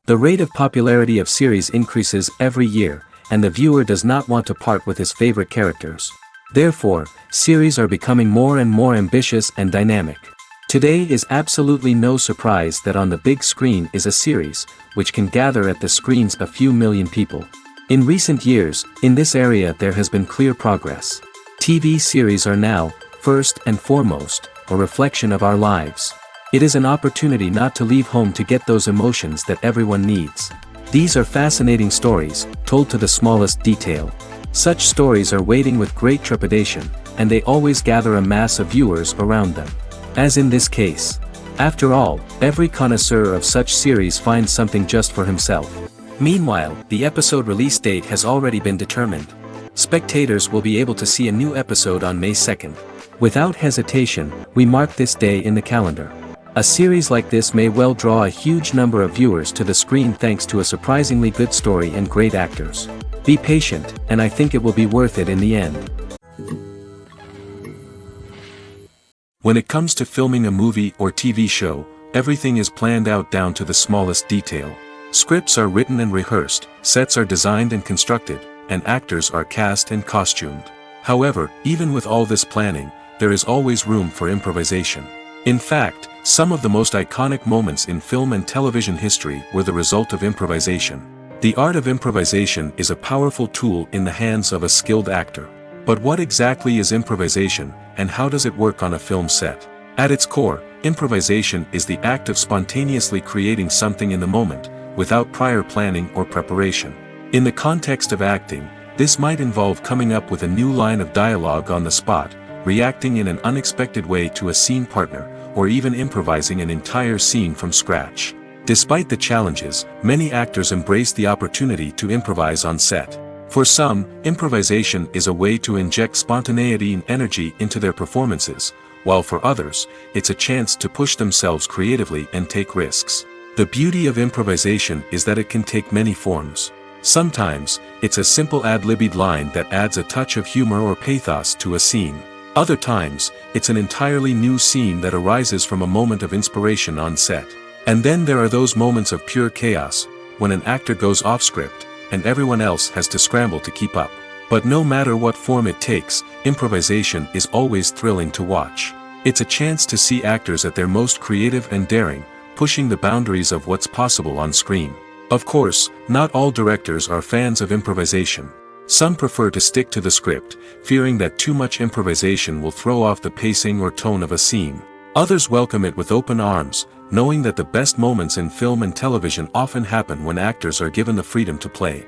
The rate of popularity of series increases every year, and the viewer does not want to part with his favorite characters. Therefore, series are becoming more and more ambitious and dynamic. Today is absolutely no surprise that on the big screen is a series, which can gather at the screens a few million people. In recent years, in this area there has been clear progress. TV series are now, first and foremost, a reflection of our lives. It is an opportunity not to leave home to get those emotions that everyone needs. These are fascinating stories, told to the smallest detail. Such stories are waiting with great trepidation, and they always gather a mass of viewers around them. As in this case. After all, every connoisseur of such series finds something just for himself. Meanwhile, the episode release date has already been determined. Spectators will be able to see a new episode on May 2nd. Without hesitation, we mark this day in the calendar. A series like this may well draw a huge number of viewers to the screen thanks to a surprisingly good story and great actors. Be patient, and I think it will be worth it in the end. When it comes to filming a movie or TV show, everything is planned out down to the smallest detail. Scripts are written and rehearsed, sets are designed and constructed, and actors are cast and costumed. However, even with all this planning, there is always room for improvisation. In fact, some of the most iconic moments in film and television history were the result of improvisation. The art of improvisation is a powerful tool in the hands of a skilled actor. But what exactly is improvisation, and how does it work on a film set? At its core, improvisation is the act of spontaneously creating something in the moment, without prior planning or preparation. In the context of acting, this might involve coming up with a new line of dialogue on the spot, reacting in an unexpected way to a scene partner, or even improvising an entire scene from scratch. Despite the challenges, many actors embrace the opportunity to improvise on set. For some, improvisation is a way to inject spontaneity and energy into their performances, while for others, it's a chance to push themselves creatively and take risks. The beauty of improvisation is that it can take many forms. Sometimes, it's a simple ad-libbed line that adds a touch of humor or pathos to a scene. Other times, it's an entirely new scene that arises from a moment of inspiration on set. And then there are those moments of pure chaos, when an actor goes off script, and everyone else has to scramble to keep up. But no matter what form it takes, improvisation is always thrilling to watch. It's a chance to see actors at their most creative and daring, pushing the boundaries of what's possible on screen. Of course, not all directors are fans of improvisation. Some prefer to stick to the script, fearing that too much improvisation will throw off the pacing or tone of a scene. Others welcome it with open arms, knowing that the best moments in film and television often happen when actors are given the freedom to play.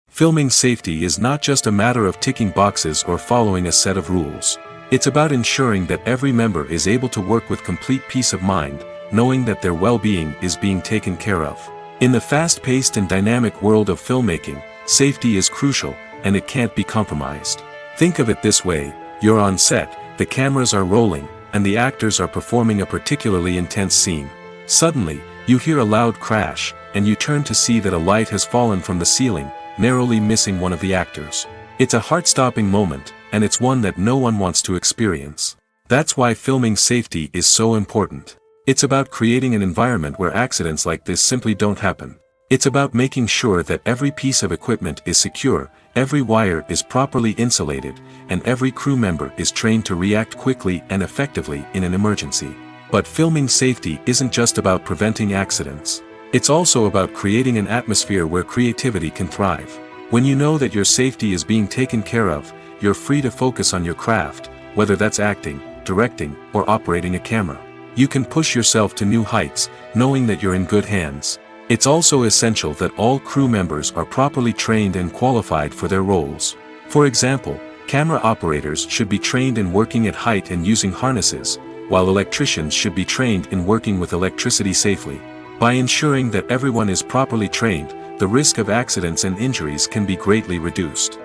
Filming safety is not just a matter of ticking boxes or following a set of rules. It's about ensuring that every member is able to work with complete peace of mind, knowing that their well-being is being taken care of. In the fast-paced and dynamic world of filmmaking, safety is crucial, and it can't be compromised. Think of it this way: you're on set, the cameras are rolling, and the actors are performing a particularly intense scene. Suddenly, you hear a loud crash, and you turn to see that a light has fallen from the ceiling, narrowly missing one of the actors. It's a heart-stopping moment, and it's one that no one wants to experience. That's why filming safety is so important. It's about creating an environment where accidents like this simply don't happen. It's about making sure that every piece of equipment is secure, every wire is properly insulated, and every crew member is trained to react quickly and effectively in an emergency. But filming safety isn't just about preventing accidents. It's also about creating an atmosphere where creativity can thrive. When you know that your safety is being taken care of, you're free to focus on your craft, whether that's acting, directing, or operating a camera. You can push yourself to new heights, knowing that you're in good hands. It's also essential that all crew members are properly trained and qualified for their roles. For example, camera operators should be trained in working at height and using harnesses, while electricians should be trained in working with electricity safely. By ensuring that everyone is properly trained, the risk of accidents and injuries can be greatly reduced.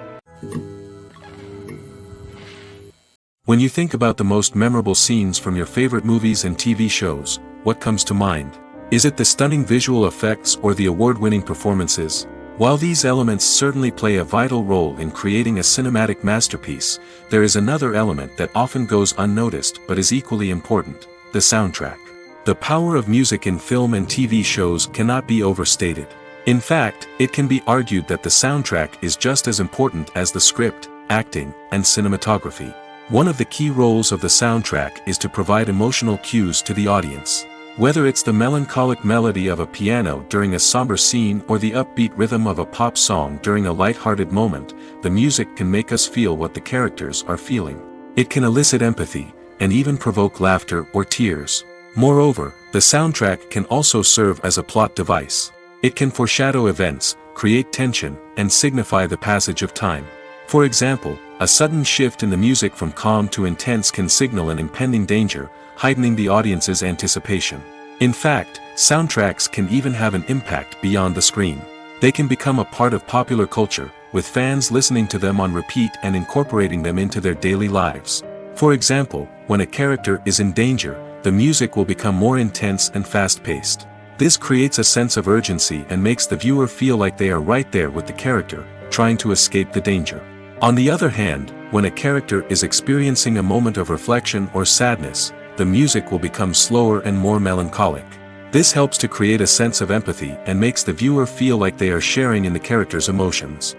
When you think about the most memorable scenes from your favorite movies and TV shows, what comes to mind? Is it the stunning visual effects or the award-winning performances? While these elements certainly play a vital role in creating a cinematic masterpiece, there is another element that often goes unnoticed but is equally important: the soundtrack. The power of music in film and TV shows cannot be overstated. In fact, it can be argued that the soundtrack is just as important as the script, acting, and cinematography. One of the key roles of the soundtrack is to provide emotional cues to the audience. Whether it's the melancholic melody of a piano during a somber scene or the upbeat rhythm of a pop song during a light-hearted moment, the music can make us feel what the characters are feeling. It can elicit empathy, and even provoke laughter or tears. Moreover, the soundtrack can also serve as a plot device. It can foreshadow events, create tension, and signify the passage of time. For example, a sudden shift in the music from calm to intense can signal an impending danger, heightening the audience's anticipation. In fact, soundtracks can even have an impact beyond the screen. They can become a part of popular culture, with fans listening to them on repeat and incorporating them into their daily lives. For example, when a character is in danger, the music will become more intense and fast-paced. This creates a sense of urgency and makes the viewer feel like they are right there with the character, trying to escape the danger. On the other hand, when a character is experiencing a moment of reflection or sadness, the music will become slower and more melancholic. This helps to create a sense of empathy and makes the viewer feel like they are sharing in the character's emotions.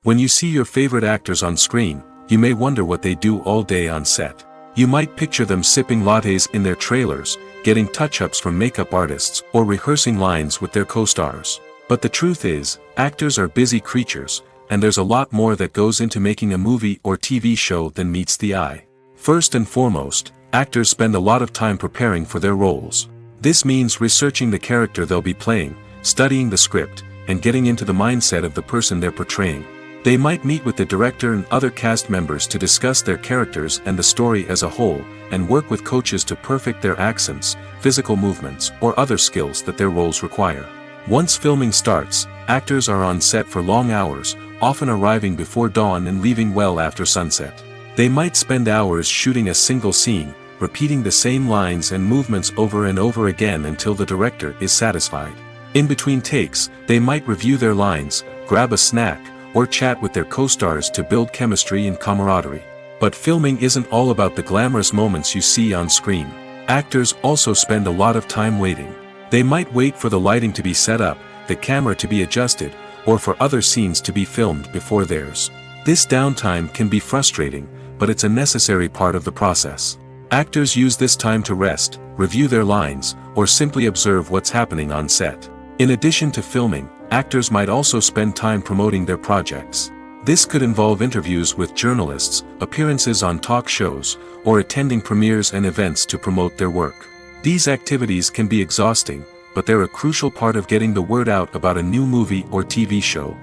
When you see your favorite actors on screen, you may wonder what they do all day on set. You might picture them sipping lattes in their trailers, getting touch-ups from makeup artists, or rehearsing lines with their co-stars. But the truth is, actors are busy creatures, and there's a lot more that goes into making a movie or TV show than meets the eye. First and foremost, actors spend a lot of time preparing for their roles. This means researching the character they'll be playing, studying the script, and getting into the mindset of the person they're portraying. They might meet with the director and other cast members to discuss their characters and the story as a whole, and work with coaches to perfect their accents, physical movements, or other skills that their roles require. Once filming starts, actors are on set for long hours, often arriving before dawn and leaving well after sunset. They might spend hours shooting a single scene, repeating the same lines and movements over and over again until the director is satisfied. In between takes, they might review their lines, grab a snack, or chat with their co-stars to build chemistry and camaraderie. But filming isn't all about the glamorous moments you see on screen. Actors also spend a lot of time waiting. They might wait for the lighting to be set up, the camera to be adjusted, or for other scenes to be filmed before theirs. This downtime can be frustrating, but it's a necessary part of the process. Actors use this time to rest, review their lines, or simply observe what's happening on set. In addition to filming, actors might also spend time promoting their projects. This could involve interviews with journalists, appearances on talk shows, or attending premieres and events to promote their work. These activities can be exhausting, but they're a crucial part of getting the word out about a new movie or TV show.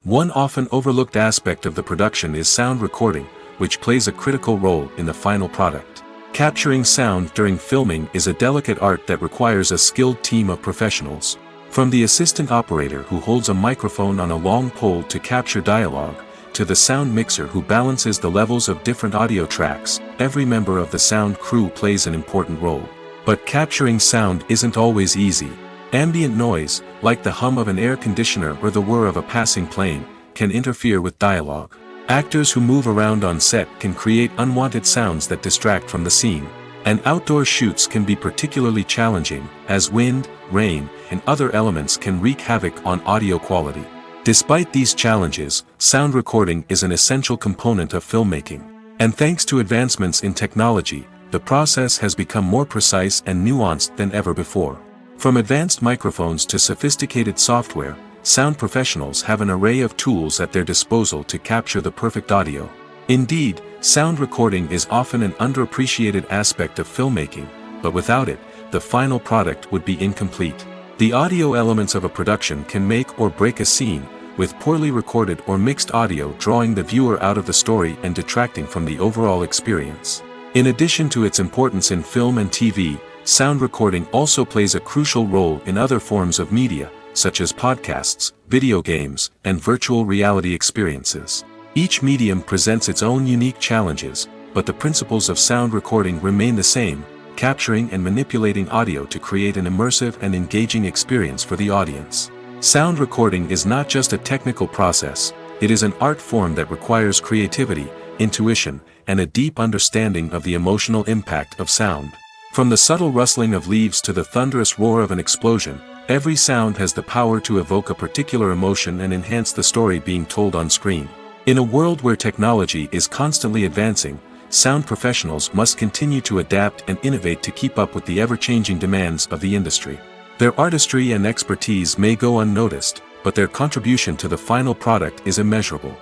One often overlooked aspect of the production is sound recording, which plays a critical role in the final product. Capturing sound during filming is a delicate art that requires a skilled team of professionals. From the assistant operator who holds a microphone on a long pole to capture dialogue, to the sound mixer who balances the levels of different audio tracks, every member of the sound crew plays an important role. But capturing sound isn't always easy. Ambient noise, like the hum of an air conditioner or the whir of a passing plane, can interfere with dialogue. Actors who move around on set can create unwanted sounds that distract from the scene. And outdoor shoots can be particularly challenging, as wind, rain, and other elements can wreak havoc on audio quality. Despite these challenges, sound recording is an essential component of filmmaking. And thanks to advancements in technology, the process has become more precise and nuanced than ever before. From advanced microphones to sophisticated software, sound professionals have an array of tools at their disposal to capture the perfect audio. Indeed, sound recording is often an underappreciated aspect of filmmaking, but without it, the final product would be incomplete. The audio elements of a production can make or break a scene, with poorly recorded or mixed audio drawing the viewer out of the story and detracting from the overall experience. In addition to its importance in film and TV, sound recording also plays a crucial role in other forms of media, such as podcasts, video games, and virtual reality experiences. Each medium presents its own unique challenges, but the principles of sound recording remain the same, capturing and manipulating audio to create an immersive and engaging experience for the audience. Sound recording is not just a technical process, it is an art form that requires creativity, intuition, and a deep understanding of the emotional impact of sound. From the subtle rustling of leaves to the thunderous roar of an explosion, every sound has the power to evoke a particular emotion and enhance the story being told on screen. In a world where technology is constantly advancing, sound professionals must continue to adapt and innovate to keep up with the ever-changing demands of the industry. Their artistry and expertise may go unnoticed, but their contribution to the final product is immeasurable.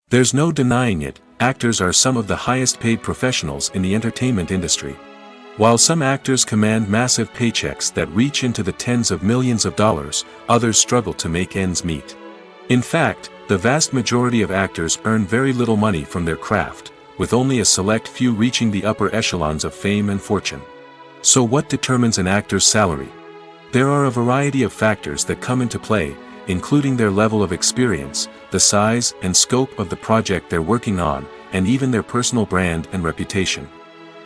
There's no denying it, actors are some of the highest-paid professionals in the entertainment industry. While some actors command massive paychecks that reach into the tens of millions of dollars, others struggle to make ends meet. In fact, the vast majority of actors earn very little money from their craft, with only a select few reaching the upper echelons of fame and fortune. So what determines an actor's salary? There are a variety of factors that come into play, including their level of experience, the size and scope of the project they're working on, and even their personal brand and reputation.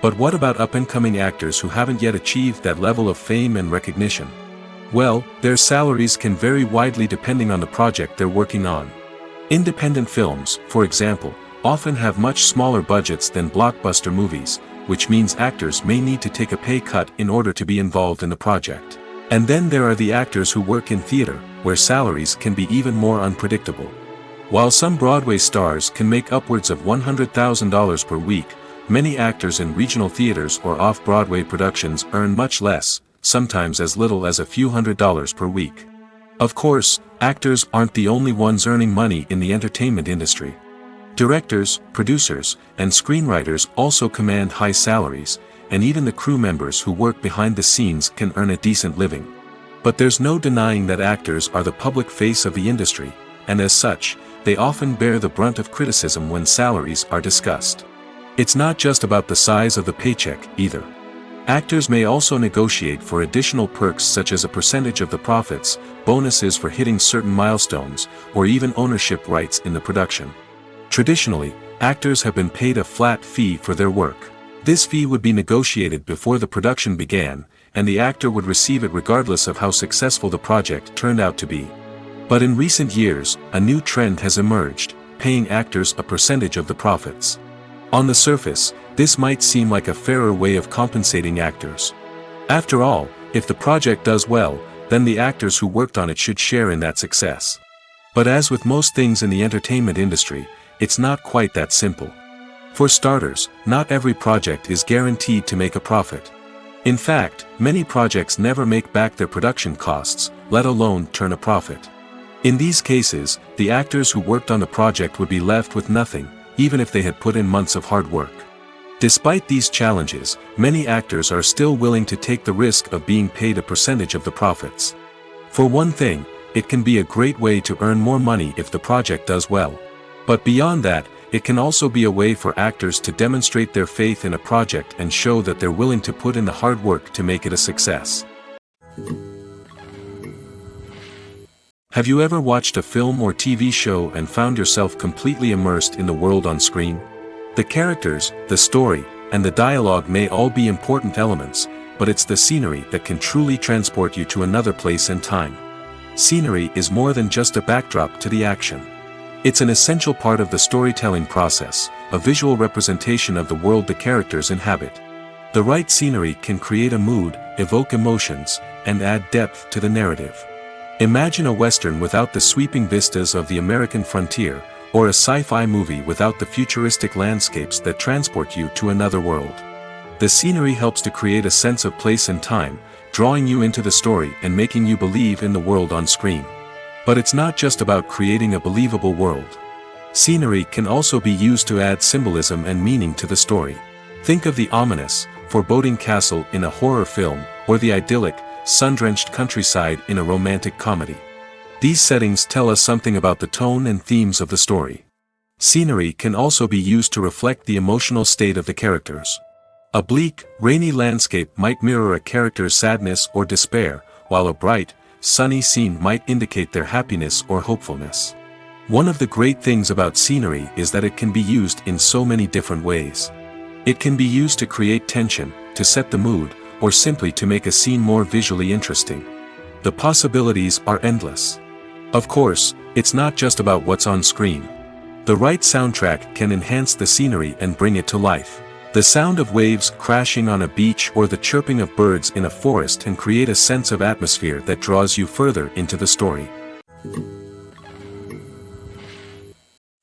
But what about up-and-coming actors who haven't yet achieved that level of fame and recognition? Well, their salaries can vary widely depending on the project they're working on. Independent films, for example, often have much smaller budgets than blockbuster movies, which means actors may need to take a pay cut in order to be involved in the project. And then there are the actors who work in theater, where salaries can be even more unpredictable. While some Broadway stars can make upwards of $100,000 per week, many actors in regional theaters or off-Broadway productions earn much less, sometimes as little as a few $100s per week. Of course, actors aren't the only ones earning money in the entertainment industry. Directors, producers, and screenwriters also command high salaries, and even the crew members who work behind the scenes can earn a decent living. But there's no denying that actors are the public face of the industry, and as such, they often bear the brunt of criticism when salaries are discussed. It's not just about the size of the paycheck, either. Actors may also negotiate for additional perks such as a percentage of the profits, bonuses for hitting certain milestones, or even ownership rights in the production. Traditionally, actors have been paid a flat fee for their work. This fee would be negotiated before the production began, and the actor would receive it regardless of how successful the project turned out to be. But in recent years, a new trend has emerged, paying actors a percentage of the profits. On the surface, this might seem like a fairer way of compensating actors. After all, if the project does well, then the actors who worked on it should share in that success. But as with most things in the entertainment industry, it's not quite that simple. For starters, not every project is guaranteed to make a profit. In fact, many projects never make back their production costs, let alone turn a profit. In these cases, the actors who worked on the project would be left with nothing, even if they had put in months of hard work. Despite these challenges, many actors are still willing to take the risk of being paid a percentage of the profits. For one thing, it can be a great way to earn more money if the project does well. But beyond that, it can also be a way for actors to demonstrate their faith in a project and show that they're willing to put in the hard work to make it a success. Have you ever watched a film or TV show and found yourself completely immersed in the world on screen? The characters, the story, and the dialogue may all be important elements, but it's the scenery that can truly transport you to another place and time. Scenery is more than just a backdrop to the action. It's an essential part of the storytelling process, a visual representation of the world the characters inhabit. The right scenery can create a mood, evoke emotions, and add depth to the narrative. Imagine a Western without the sweeping vistas of the American frontier, or a sci-fi movie without the futuristic landscapes that transport you to another world. The scenery helps to create a sense of place and time, drawing you into the story and making you believe in the world on screen. But it's not just about creating a believable world. Scenery can also be used to add symbolism and meaning to the story. Think of the ominous, foreboding castle in a horror film, or the idyllic, sun-drenched countryside in a romantic comedy. These settings tell us something about the tone and themes of the story. Scenery can also be used to reflect the emotional state of the characters. A bleak, rainy landscape might mirror a character's sadness or despair, while a bright, sunny scene might indicate their happiness or hopefulness. One of the great things about scenery is that it can be used in so many different ways. It can be used to create tension, to set the mood, or simply to make a scene more visually interesting. The possibilities are endless. Of course, It's not just about what's on screen. The right soundtrack can enhance the scenery and bring it to life. The sound of waves crashing on a beach or the chirping of birds in a forest can create a sense of atmosphere that draws you further into the story.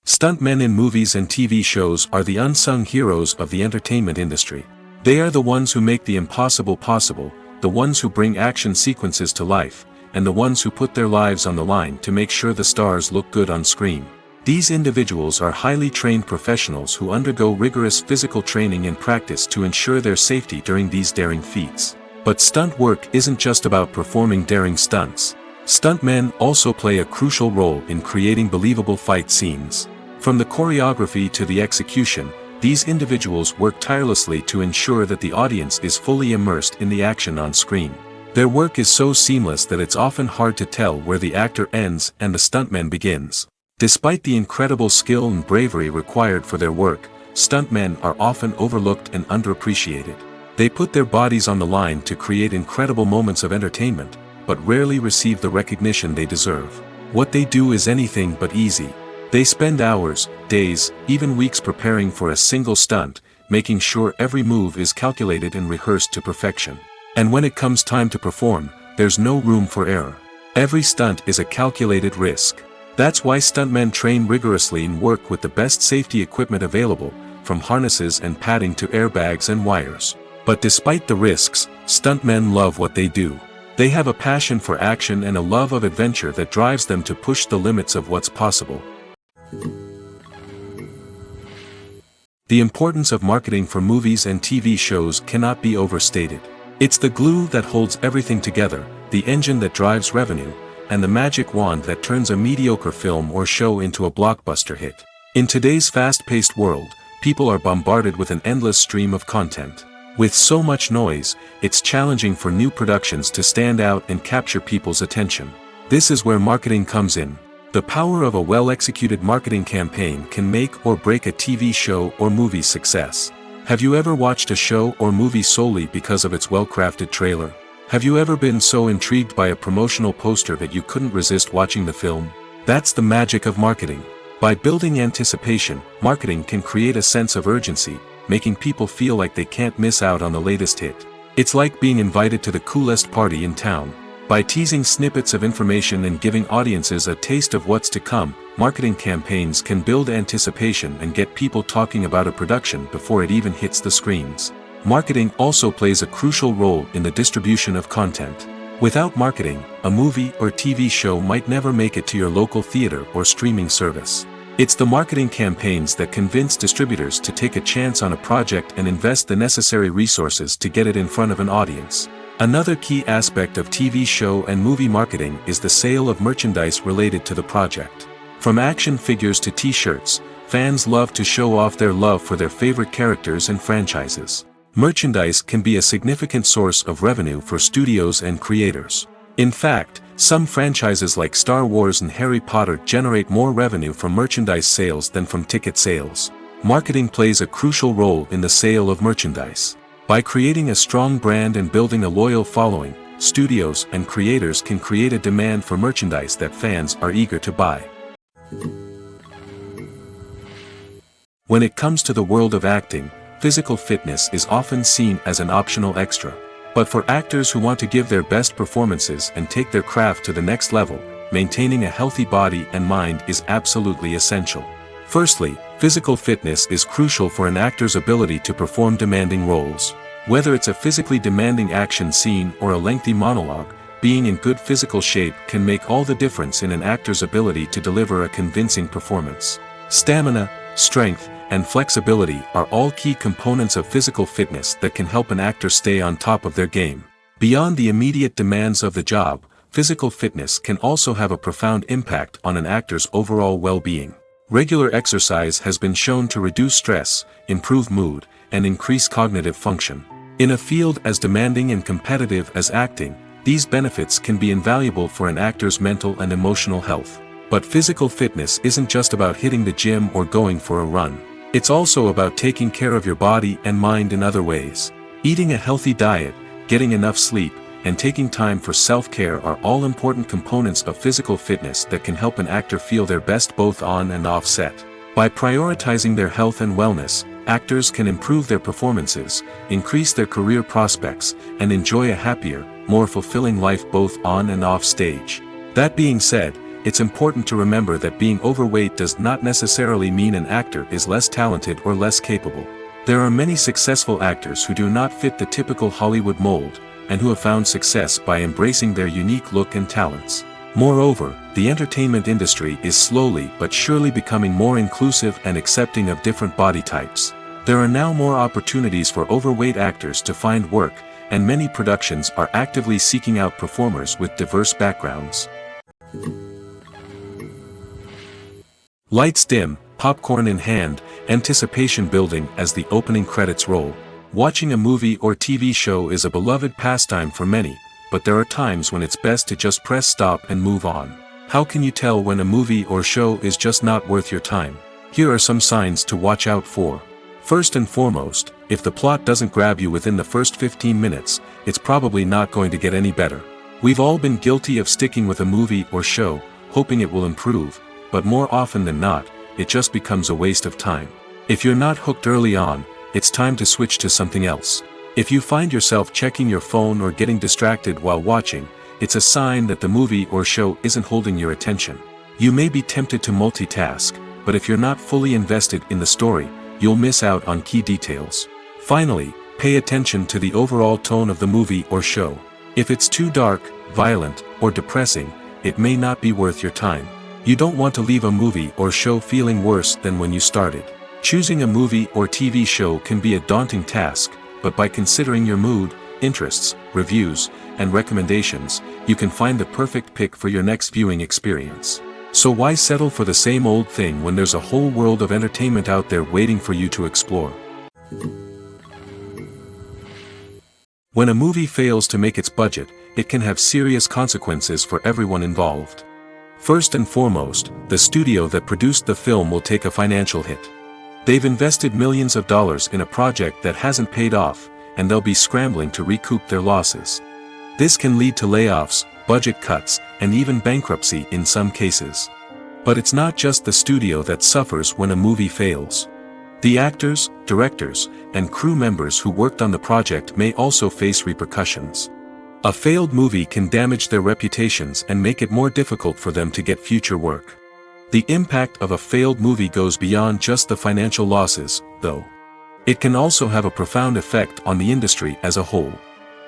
Stuntmen in movies and TV shows are the unsung heroes of the entertainment industry. They are the ones who make the impossible possible, the ones who bring action sequences to life, and the ones who put their lives on the line to make sure the stars look good on screen. These individuals are highly trained professionals who undergo rigorous physical training and practice to ensure their safety during these daring feats. But stunt work isn't just about performing daring stunts. Stuntmen also play a crucial role in creating believable fight scenes. From the choreography to the execution, these individuals work tirelessly to ensure that the audience is fully immersed in the action on screen. Their work is so seamless that it's often hard to tell where the actor ends and the stuntman begins. Despite the incredible skill and bravery required for their work, stuntmen are often overlooked and underappreciated. They put their bodies on the line to create incredible moments of entertainment, but rarely receive the recognition they deserve. What they do is anything but easy. They spend hours, days, even weeks preparing for a single stunt, making sure every move is calculated and rehearsed to perfection. And when it comes time to perform, there's no room for error. Every stunt is a calculated risk. That's why stuntmen train rigorously and work with the best safety equipment available, from harnesses and padding to airbags and wires. But despite the risks, stuntmen love what they do. They have a passion for action and a love of adventure that drives them to push the limits of what's possible. The importance of marketing for movies and TV shows cannot be overstated. It's the glue that holds everything together, the engine that drives revenue, and the magic wand that turns a mediocre film or show into a blockbuster hit. In today's fast-paced world, people are bombarded with an endless stream of content. With so much noise, it's challenging for new productions to stand out and capture people's attention. This is where marketing comes in. The power of a well-executed marketing campaign can make or break a TV show or movie's success. Have you ever watched a show or movie solely because of its well-crafted trailer? Have you ever been so intrigued by a promotional poster that you couldn't resist watching the film? That's the magic of marketing. By building anticipation, marketing can create a sense of urgency, making people feel like they can't miss out on the latest hit. It's like being invited to the coolest party in town. By teasing snippets of information and giving audiences a taste of what's to come, marketing campaigns can build anticipation and get people talking about a production before it even hits the screens. Marketing also plays a crucial role in the distribution of content. Without marketing, a movie or TV show might never make it to your local theater or streaming service. It's the marketing campaigns that convince distributors to take a chance on a project and invest the necessary resources to get it in front of an audience. Another key aspect of TV show and movie marketing is the sale of merchandise related to the project. From action figures to t-shirts, fans love to show off their love for their favorite characters and franchises. Merchandise can be a significant source of revenue for studios and creators. In fact, some franchises like Star Wars and Harry Potter generate more revenue from merchandise sales than from ticket sales. Marketing plays a crucial role in the sale of merchandise. By creating a strong brand and building a loyal following, studios and creators can create a demand for merchandise that fans are eager to buy. When it comes to the world of acting, physical fitness is often seen as an optional extra. But for actors who want to give their best performances and take their craft to the next level, maintaining a healthy body and mind is absolutely essential. Firstly, physical fitness is crucial for an actor's ability to perform demanding roles. Whether it's a physically demanding action scene or a lengthy monologue, being in good physical shape can make all the difference in an actor's ability to deliver a convincing performance. Stamina, strength, and flexibility are all key components of physical fitness that can help an actor stay on top of their game. Beyond the immediate demands of the job, physical fitness can also have a profound impact on an actor's overall well-being. Regular exercise has been shown to reduce stress, improve mood, and increase cognitive function. In a field as demanding and competitive as acting, these benefits can be invaluable for an actor's mental and emotional health. But physical fitness isn't just about hitting the gym or going for a run. It's also about taking care of your body and mind in other ways. Eating a healthy diet, getting enough sleep, and taking time for self-care are all important components of physical fitness that can help an actor feel their best both on and off set. By prioritizing their health and wellness, actors can improve their performances, increase their career prospects, and enjoy a happier, more fulfilling life both on and off stage. That being said, it's important to remember that being overweight does not necessarily mean an actor is less talented or less capable. There are many successful actors who do not fit the typical Hollywood mold, and who have found success by embracing their unique look and talents. Moreover, the entertainment industry is slowly but surely becoming more inclusive and accepting of different body types. There are now more opportunities for overweight actors to find work, and many productions are actively seeking out performers with diverse backgrounds. Lights dim, popcorn in hand, anticipation building as the opening credits roll. Watching a movie or TV show is a beloved pastime for many, but there are times when it's best to just press stop and move on. How can you tell when a movie or show is just not worth your time? Here are some signs to watch out for. First and foremost, if the plot doesn't grab you within the first 15 minutes, it's probably not going to get any better. We've all been guilty of sticking with a movie or show, hoping it will improve, but more often than not, it just becomes a waste of time. If you're not hooked early on, it's time to switch to something else. If you find yourself checking your phone or getting distracted while watching, it's a sign that the movie or show isn't holding your attention. You may be tempted to multitask, but if you're not fully invested in the story, you'll miss out on key details. Finally, pay attention to the overall tone of the movie or show. If it's too dark, violent, or depressing, it may not be worth your time. You don't want to leave a movie or show feeling worse than when you started. Choosing a movie or TV show can be a daunting task, but by considering your mood, interests, reviews, and recommendations, you can find the perfect pick for your next viewing experience. So why settle for the same old thing when there's a whole world of entertainment out there waiting for you to explore? When a movie fails to make its budget, it can have serious consequences for everyone involved. First and foremost, the studio that produced the film will take a financial hit. They've invested millions of dollars in a project that hasn't paid off, and they'll be scrambling to recoup their losses. This can lead to layoffs, budget cuts, and even bankruptcy in some cases. But it's not just the studio that suffers when a movie fails. The actors, directors, and crew members who worked on the project may also face repercussions. A failed movie can damage their reputations and make it more difficult for them to get future work. The impact of a failed movie goes beyond just the financial losses, though. It can also have a profound effect on the industry as a whole.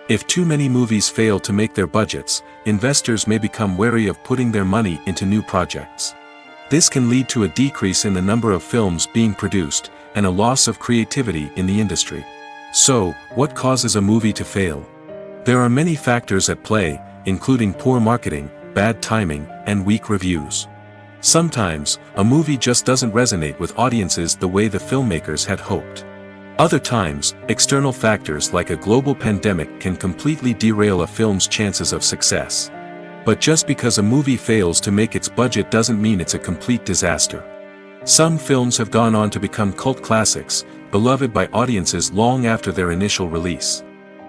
If too many movies fail to make their budgets, investors may become wary of putting their money into new projects. This can lead to a decrease in the number of films being produced, and a loss of creativity in the industry. So, what causes a movie to fail? There are many factors at play, including poor marketing, bad timing, and weak reviews. Sometimes, a movie just doesn't resonate with audiences the way the filmmakers had hoped. Other times, external factors like a global pandemic can completely derail a film's chances of success. But just because a movie fails to make its budget doesn't mean it's a complete disaster. Some films have gone on to become cult classics, beloved by audiences long after their initial release.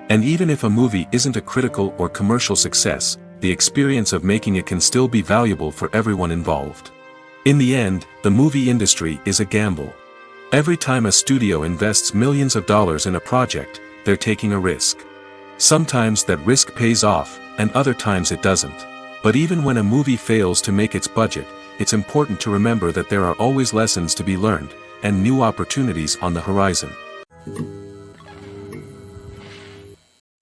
And even if a movie isn't a critical or commercial success, the experience of making it can still be valuable for everyone involved. In the end, the movie industry is a gamble. Every time a studio invests millions of dollars in a project, they're taking a risk. Sometimes that risk pays off, and other times it doesn't. But even when a movie fails to make its budget, it's important to remember that there are always lessons to be learned, and new opportunities on the horizon.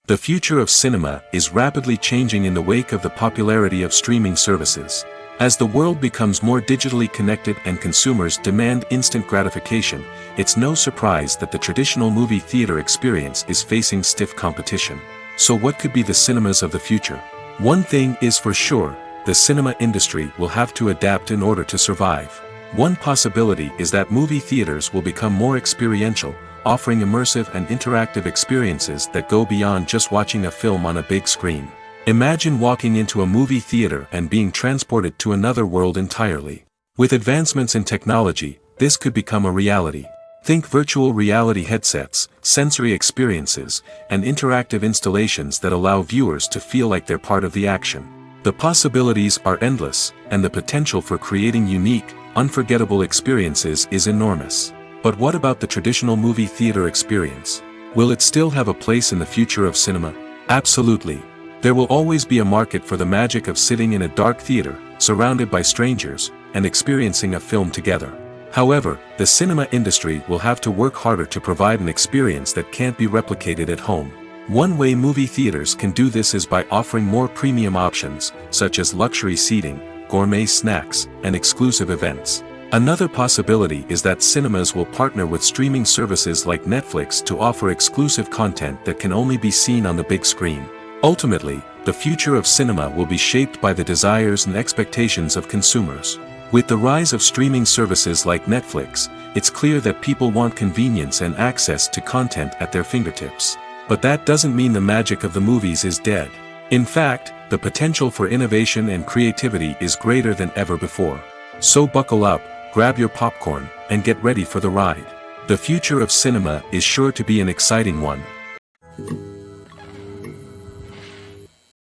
The future of cinema is rapidly changing in the wake of the popularity of streaming services. As the world becomes more digitally connected and consumers demand instant gratification, it's no surprise that the traditional movie theater experience is facing stiff competition. So what could be the cinemas of the future? One thing is for sure, the cinema industry will have to adapt in order to survive. One possibility is that movie theaters will become more experiential, offering immersive and interactive experiences that go beyond just watching a film on a big screen. Imagine walking into a movie theater and being transported to another world entirely. With advancements in technology, this could become a reality. Think virtual reality headsets, sensory experiences, and interactive installations that allow viewers to feel like they're part of the action. The possibilities are endless, and the potential for creating unique, unforgettable experiences is enormous. But what about the traditional movie theater experience? Will it still have a place in the future of cinema? Absolutely. There will always be a market for the magic of sitting in a dark theater, surrounded by strangers, and experiencing a film together. However, the cinema industry will have to work harder to provide an experience that can't be replicated at home. One way movie theaters can do this is by offering more premium options, such as luxury seating, gourmet snacks, and exclusive events. Another possibility is that cinemas will partner with streaming services like Netflix to offer exclusive content that can only be seen on the big screen. Ultimately, the future of cinema will be shaped by the desires and expectations of consumers. With the rise of streaming services like Netflix, it's clear that people want convenience and access to content at their fingertips. But that doesn't mean the magic of the movies is dead. In fact, the potential for innovation and creativity is greater than ever before. So buckle up, grab your popcorn, and get ready for the ride. The future of cinema is sure to be an exciting one.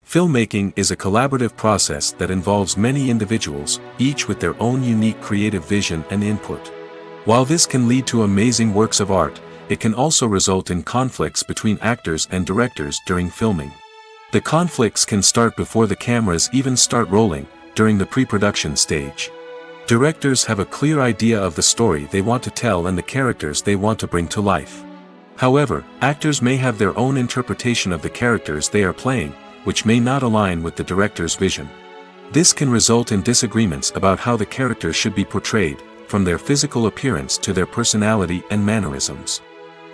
Filmmaking is a collaborative process that involves many individuals, each with their own unique creative vision and input. While this can lead to amazing works of art, it can also result in conflicts between actors and directors during filming. The conflicts can start before the cameras even start rolling, during the pre-production stage. Directors have a clear idea of the story they want to tell and the characters they want to bring to life. However, actors may have their own interpretation of the characters they are playing, which may not align with the director's vision. This can result in disagreements about how the characters should be portrayed, from their physical appearance to their personality and mannerisms.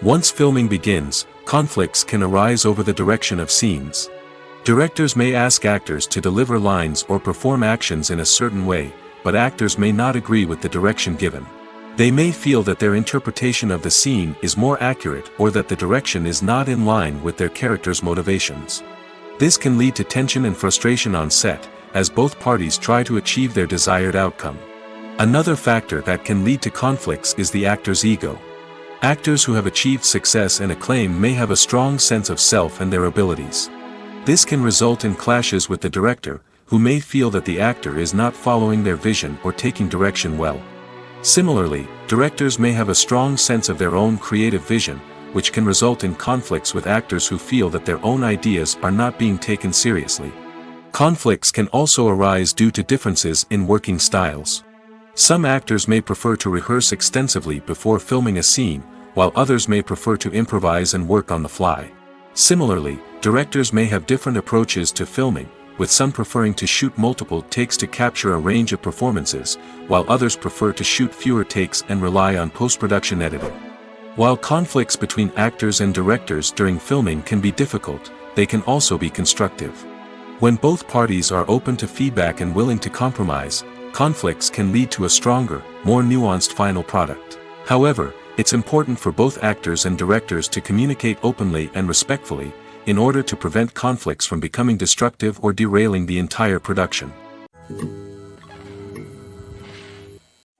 Once filming begins, conflicts can arise over the direction of scenes. Directors may ask actors to deliver lines or perform actions in a certain way, but actors may not agree with the direction given. They may feel that their interpretation of the scene is more accurate or that the direction is not in line with their character's motivations. This can lead to tension and frustration on set, as both parties try to achieve their desired outcome. Another factor that can lead to conflicts is the actor's ego. Actors who have achieved success and acclaim may have a strong sense of self and their abilities. This can result in clashes with the director, who may feel that the actor is not following their vision or taking direction well. Similarly, directors may have a strong sense of their own creative vision, which can result in conflicts with actors who feel that their own ideas are not being taken seriously. Conflicts can also arise due to differences in working styles. Some actors may prefer to rehearse extensively before filming a scene, while others may prefer to improvise and work on the fly. Similarly, directors may have different approaches to filming, with some preferring to shoot multiple takes to capture a range of performances, while others prefer to shoot fewer takes and rely on post-production editing. While conflicts between actors and directors during filming can be difficult, they can also be constructive. When both parties are open to feedback and willing to compromise, conflicts can lead to a stronger, more nuanced final product. However, it's important for both actors and directors to communicate openly and respectfully, in order to prevent conflicts from becoming destructive or derailing the entire production.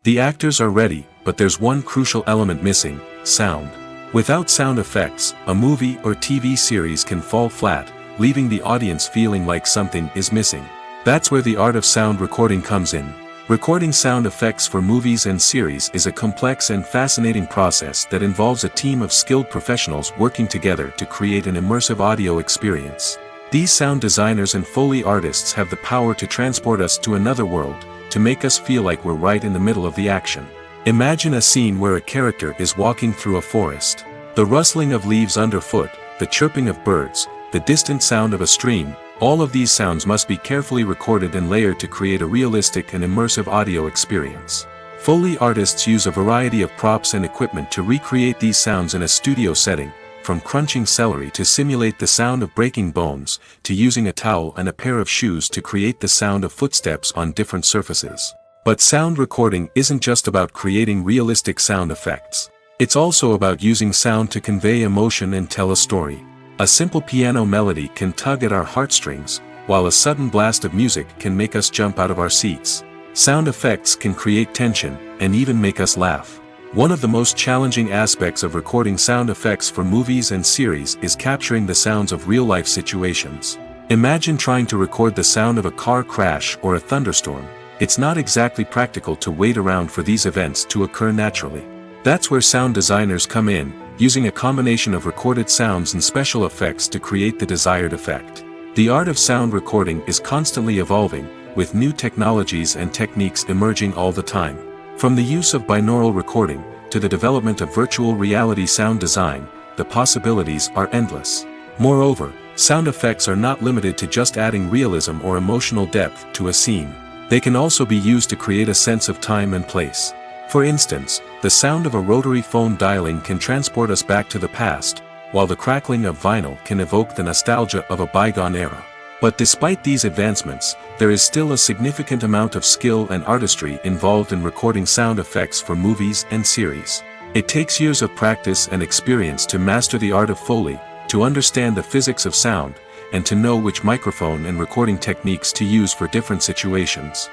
The actors are ready, but there's one crucial element missing: sound. Without sound effects, a movie or TV series can fall flat, leaving the audience feeling like something is missing. That's where the art of sound recording comes in. Recording sound effects for movies and series is a complex and fascinating process that involves a team of skilled professionals working together to create an immersive audio experience. These sound designers and Foley artists have the power to transport us to another world, to make us feel like we're right in the middle of the action. Imagine a scene where a character is walking through a forest. The rustling of leaves underfoot, the chirping of birds, the distant sound of a stream, all of these sounds must be carefully recorded and layered to create a realistic and immersive audio experience. Foley artists use a variety of props and equipment to recreate these sounds in a studio setting, from crunching celery to simulate the sound of breaking bones, to using a towel and a pair of shoes to create the sound of footsteps on different surfaces. But sound recording isn't just about creating realistic sound effects. It's also about using sound to convey emotion and tell a story. A simple piano melody can tug at our heartstrings, while a sudden blast of music can make us jump out of our seats. Sound effects can create tension, and even make us laugh. One of the most challenging aspects of recording sound effects for movies and series is capturing the sounds of real-life situations. Imagine trying to record the sound of a car crash or a thunderstorm. It's not exactly practical to wait around for these events to occur naturally. That's where sound designers come in, using a combination of recorded sounds and special effects to create the desired effect. The art of sound recording is constantly evolving, with new technologies and techniques emerging all the time. From the use of binaural recording, to the development of virtual reality sound design, the possibilities are endless. Moreover, sound effects are not limited to just adding realism or emotional depth to a scene. They can also be used to create a sense of time and place. For instance, the sound of a rotary phone dialing can transport us back to the past, while the crackling of vinyl can evoke the nostalgia of a bygone era. But despite these advancements, there is still a significant amount of skill and artistry involved in recording sound effects for movies and series. It takes years of practice and experience to master the art of Foley, to understand the physics of sound, and to know which microphone and recording techniques to use for different situations.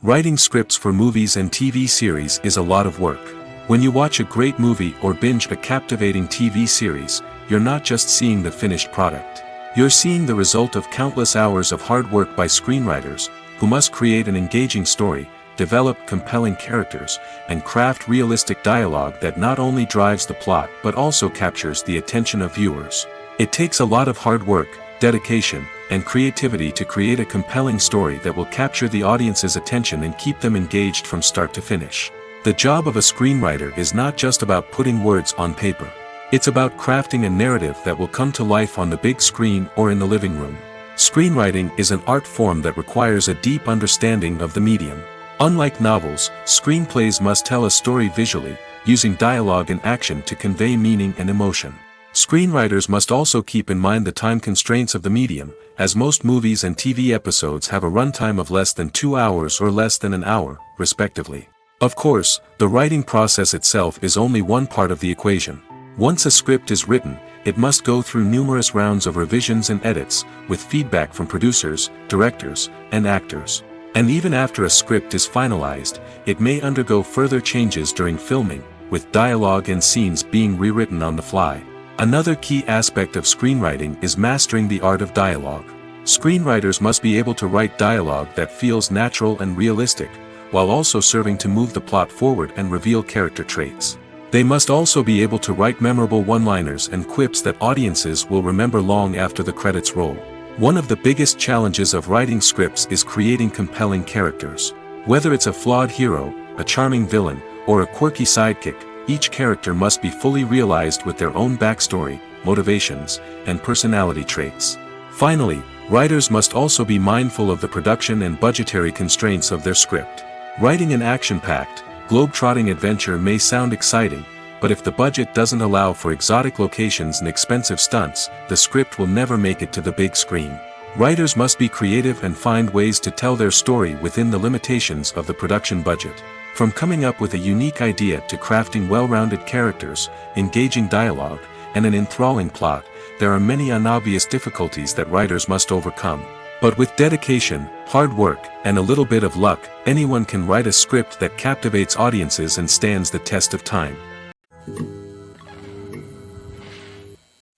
Writing scripts for movies and TV series is a lot of work. When you watch a great movie or binge a captivating TV series, you're not just seeing the finished product. You're seeing the result of countless hours of hard work by screenwriters, who must create an engaging story, develop compelling characters, and craft realistic dialogue that not only drives the plot but also captures the attention of viewers. It takes a lot of hard work, dedication, and creativity to create a compelling story that will capture the audience's attention and keep them engaged from start to finish. The job of a screenwriter is not just about putting words on paper. It's about crafting a narrative that will come to life on the big screen or in the living room. Screenwriting is an art form that requires a deep understanding of the medium. Unlike novels, screenplays must tell a story visually, using dialogue and action to convey meaning and emotion. Screenwriters must also keep in mind the time constraints of the medium, as most movies and TV episodes have a runtime of less than 2 hours or less than an hour, respectively. Of course, the writing process itself is only one part of the equation. Once a script is written, it must go through numerous rounds of revisions and edits, with feedback from producers, directors, and actors. And even after a script is finalized, it may undergo further changes during filming, with dialogue and scenes being rewritten on the fly. Another key aspect of screenwriting is mastering the art of dialogue. Screenwriters must be able to write dialogue that feels natural and realistic, while also serving to move the plot forward and reveal character traits. They must also be able to write memorable one-liners and quips that audiences will remember long after the credits roll. One of the biggest challenges of writing scripts is creating compelling characters. Whether it's a flawed hero, a charming villain, or a quirky sidekick, each character must be fully realized with their own backstory, motivations, and personality traits. Finally, writers must also be mindful of the production and budgetary constraints of their script. Writing an action-packed, globe-trotting adventure may sound exciting, but if the budget doesn't allow for exotic locations and expensive stunts, the script will never make it to the big screen. Writers must be creative and find ways to tell their story within the limitations of the production budget. From coming up with a unique idea to crafting well-rounded characters, engaging dialogue, and an enthralling plot, there are many unobvious difficulties that writers must overcome. But with dedication, hard work, and a little bit of luck, anyone can write a script that captivates audiences and stands the test of time.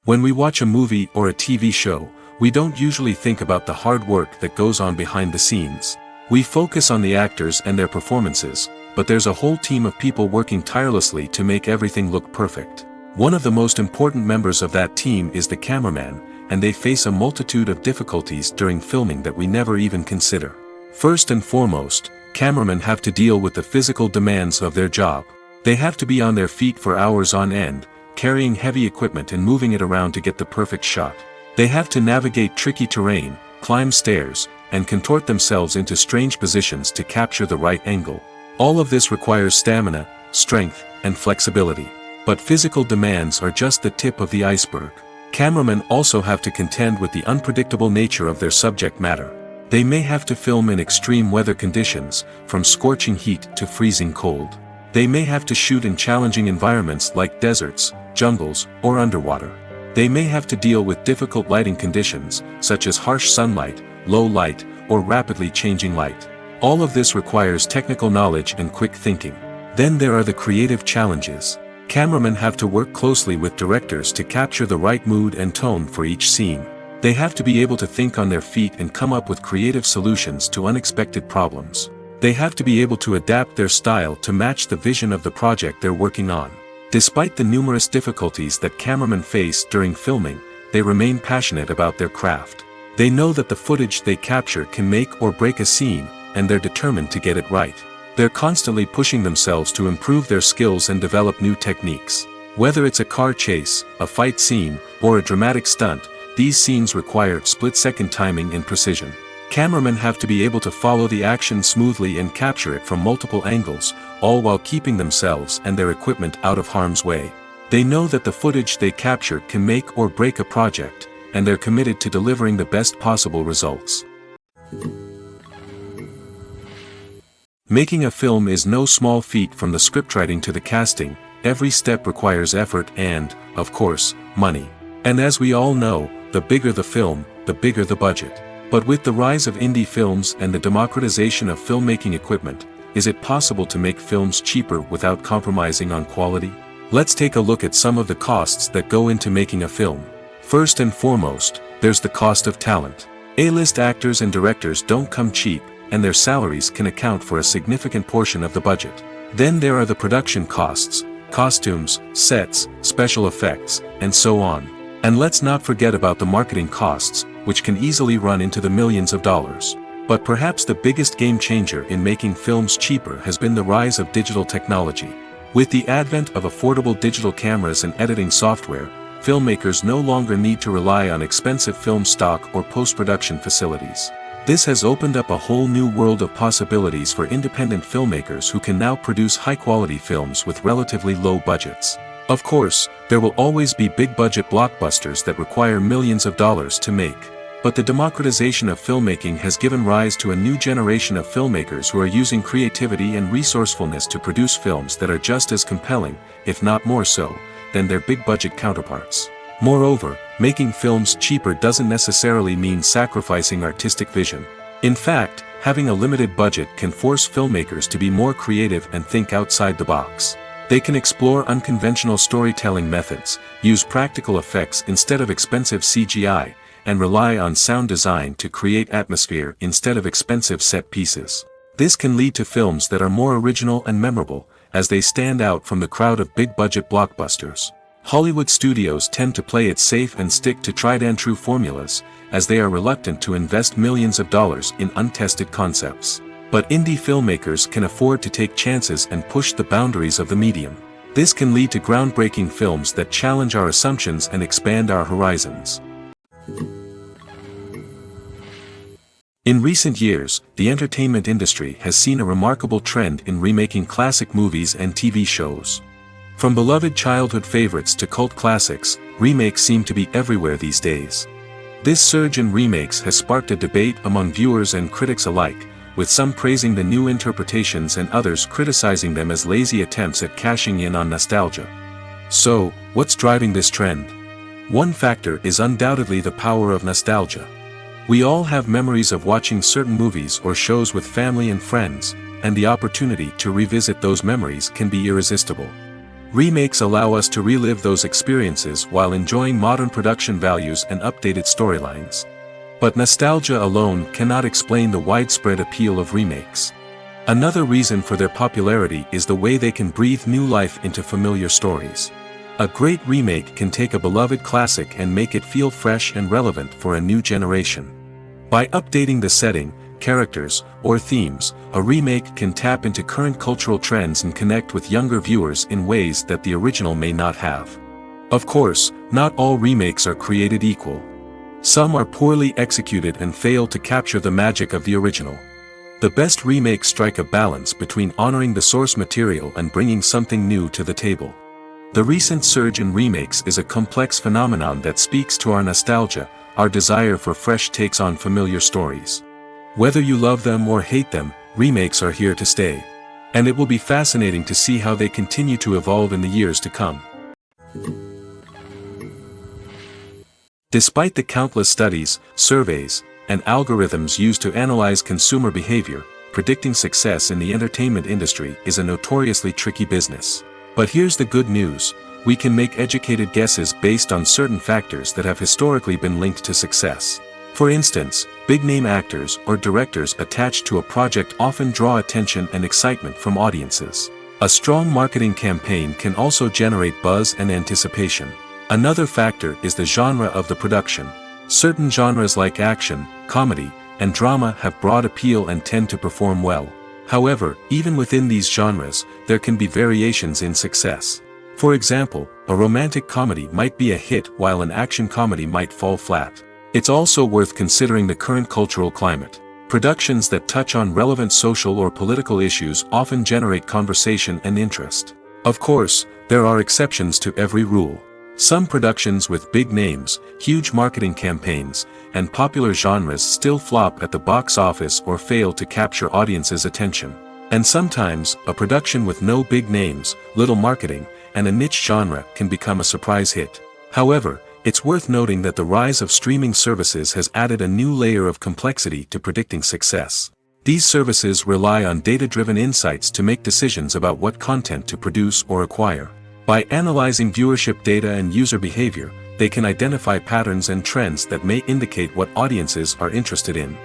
When we watch a movie or a TV show, we don't usually think about the hard work that goes on behind the scenes. We focus on the actors and their performances, but there's a whole team of people working tirelessly to make everything look perfect. One of the most important members of that team is the cameraman, and they face a multitude of difficulties during filming that we never even consider. First and foremost, cameramen have to deal with the physical demands of their job. They have to be on their feet for hours on end, carrying heavy equipment and moving it around to get the perfect shot. They have to navigate tricky terrain, climb stairs, and contort themselves into strange positions to capture the right angle. All of this requires stamina, strength, and flexibility. But physical demands are just the tip of the iceberg. Cameramen also have to contend with the unpredictable nature of their subject matter. They may have to film in extreme weather conditions, from scorching heat to freezing cold. They may have to shoot in challenging environments like deserts, jungles, or underwater. They may have to deal with difficult lighting conditions, such as harsh sunlight, low light, or rapidly changing light. All of this requires technical knowledge and quick thinking. Then there are the creative challenges. Cameramen have to work closely with directors to capture the right mood and tone for each scene. They have to be able to think on their feet and come up with creative solutions to unexpected problems. They have to be able to adapt their style to match the vision of the project they're working on. Despite the numerous difficulties that cameramen face during filming, they remain passionate about their craft. They know that the footage they capture can make or break a scene, and they're determined to get it right. They're constantly pushing themselves to improve their skills and develop new techniques. Whether it's a car chase, a fight scene, or a dramatic stunt, these scenes require split-second timing and precision. Cameramen have to be able to follow the action smoothly and capture it from multiple angles, all while keeping themselves and their equipment out of harm's way. They know that the footage they capture can make or break a project, and they're committed to delivering the best possible results. Making a film is no small feat. From the scriptwriting to the casting, every step requires effort and, of course, money. And as we all know, the bigger the film, the bigger the budget. But with the rise of indie films and the democratization of filmmaking equipment, is it possible to make films cheaper without compromising on quality? Let's take a look at some of the costs that go into making a film. First and foremost, there's the cost of talent. A-list actors and directors don't come cheap, and their salaries can account for a significant portion of the budget. Then there are the production costs, costumes, sets, special effects, and so on. And let's not forget about the marketing costs, which can easily run into the millions of dollars. But perhaps the biggest game changer in making films cheaper has been the rise of digital technology. With the advent of affordable digital cameras and editing software, filmmakers no longer need to rely on expensive film stock or post-production facilities. This has opened up a whole new world of possibilities for independent filmmakers who can now produce high-quality films with relatively low budgets. Of course, there will always be big-budget blockbusters that require millions of dollars to make. But the democratization of filmmaking has given rise to a new generation of filmmakers who are using creativity and resourcefulness to produce films that are just as compelling, if not more so, than their big-budget counterparts. Moreover, making films cheaper doesn't necessarily mean sacrificing artistic vision. In fact, having a limited budget can force filmmakers to be more creative and think outside the box. They can explore unconventional storytelling methods, use practical effects instead of expensive CGI, and rely on sound design to create atmosphere instead of expensive set pieces. This can lead to films that are more original and memorable, as they stand out from the crowd of big-budget blockbusters. Hollywood studios tend to play it safe and stick to tried-and-true formulas, as they are reluctant to invest millions of dollars in untested concepts. But indie filmmakers can afford to take chances and push the boundaries of the medium. This can lead to groundbreaking films that challenge our assumptions and expand our horizons. In recent years, the entertainment industry has seen a remarkable trend in remaking classic movies and TV shows. From beloved childhood favorites to cult classics, remakes seem to be everywhere these days. This surge in remakes has sparked a debate among viewers and critics alike, with some praising the new interpretations and others criticizing them as lazy attempts at cashing in on nostalgia. So, what's driving this trend? One factor is undoubtedly the power of nostalgia. We all have memories of watching certain movies or shows with family and friends, and the opportunity to revisit those memories can be irresistible. Remakes allow us to relive those experiences while enjoying modern production values and updated storylines. But nostalgia alone cannot explain the widespread appeal of remakes. Another reason for their popularity is the way they can breathe new life into familiar stories. A great remake can take a beloved classic and make it feel fresh and relevant for a new generation. By updating the setting, characters, or themes, a remake can tap into current cultural trends and connect with younger viewers in ways that the original may not have. Of course, not all remakes are created equal. Some are poorly executed and fail to capture the magic of the original. The best remakes strike a balance between honoring the source material and bringing something new to the table. The recent surge in remakes is a complex phenomenon that speaks to our nostalgia, our desire for fresh takes on familiar stories. Whether you love them or hate them, remakes are here to stay. And it will be fascinating to see how they continue to evolve in the years to come. Despite the countless studies, surveys, and algorithms used to analyze consumer behavior, predicting success in the entertainment industry is a notoriously tricky business. But here's the good news: we can make educated guesses based on certain factors that have historically been linked to success. For instance, big-name actors or directors attached to a project often draw attention and excitement from audiences. A strong marketing campaign can also generate buzz and anticipation. Another factor is the genre of the production. Certain genres like action, comedy, and drama have broad appeal and tend to perform well. However, even within these genres, there can be variations in success. For example, a romantic comedy might be a hit while an action comedy might fall flat. It's also worth considering the current cultural climate. Productions that touch on relevant social or political issues often generate conversation and interest. Of course, there are exceptions to every rule. Some productions with big names, huge marketing campaigns, and popular genres still flop at the box office or fail to capture audiences' attention. And sometimes, a production with no big names, little marketing, and a niche genre can become a surprise hit. However, it's worth noting that the rise of streaming services has added a new layer of complexity to predicting success. These services rely on data-driven insights to make decisions about what content to produce or acquire. By analyzing viewership data and user behavior, they can identify patterns and trends that may indicate what audiences are interested in.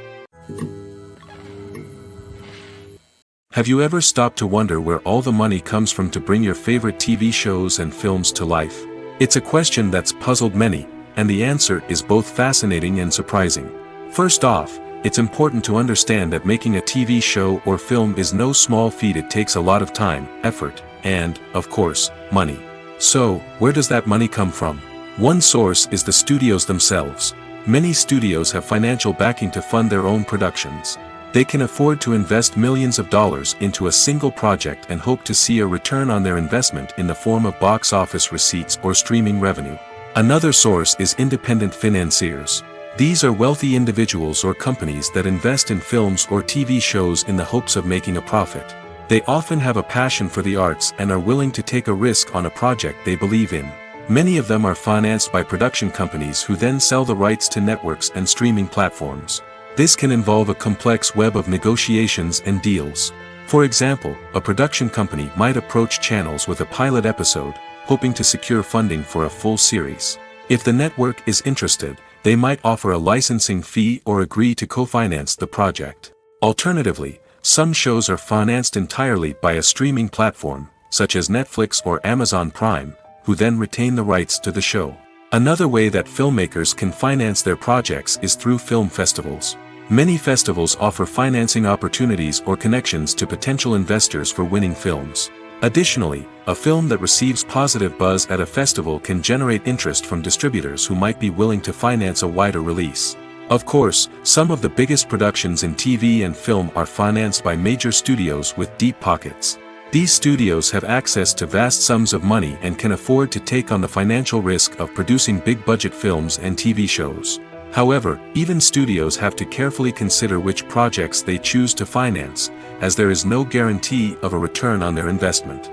Have you ever stopped to wonder where all the money comes from to bring your favorite TV shows and films to life? It's a question that's puzzled many, and the answer is both fascinating and surprising. First off, it's important to understand that making a TV show or film is no small feat. It takes a lot of time, effort, and, of course, money. So, where does that money come from? One source is the studios themselves. Many studios have financial backing to fund their own productions. They can afford to invest millions of dollars into a single project and hope to see a return on their investment in the form of box office receipts or streaming revenue. Another source is independent financiers. These are wealthy individuals or companies that invest in films or TV shows in the hopes of making a profit. They often have a passion for the arts and are willing to take a risk on a project they believe in. Many of them are financed by production companies who then sell the rights to networks and streaming platforms. This can involve a complex web of negotiations and deals. For example, a production company might approach channels with a pilot episode, hoping to secure funding for a full series. If the network is interested, they might offer a licensing fee or agree to co-finance the project. Alternatively, some shows are financed entirely by a streaming platform, such as Netflix or Amazon Prime, who then retain the rights to the show. Another way that filmmakers can finance their projects is through film festivals. Many festivals offer financing opportunities or connections to potential investors for winning films. Additionally, a film that receives positive buzz at a festival can generate interest from distributors who might be willing to finance a wider release. Of course, some of the biggest productions in TV and film are financed by major studios with deep pockets. These studios have access to vast sums of money and can afford to take on the financial risk of producing big-budget films and TV shows. However, even studios have to carefully consider which projects they choose to finance, as there is no guarantee of a return on their investment.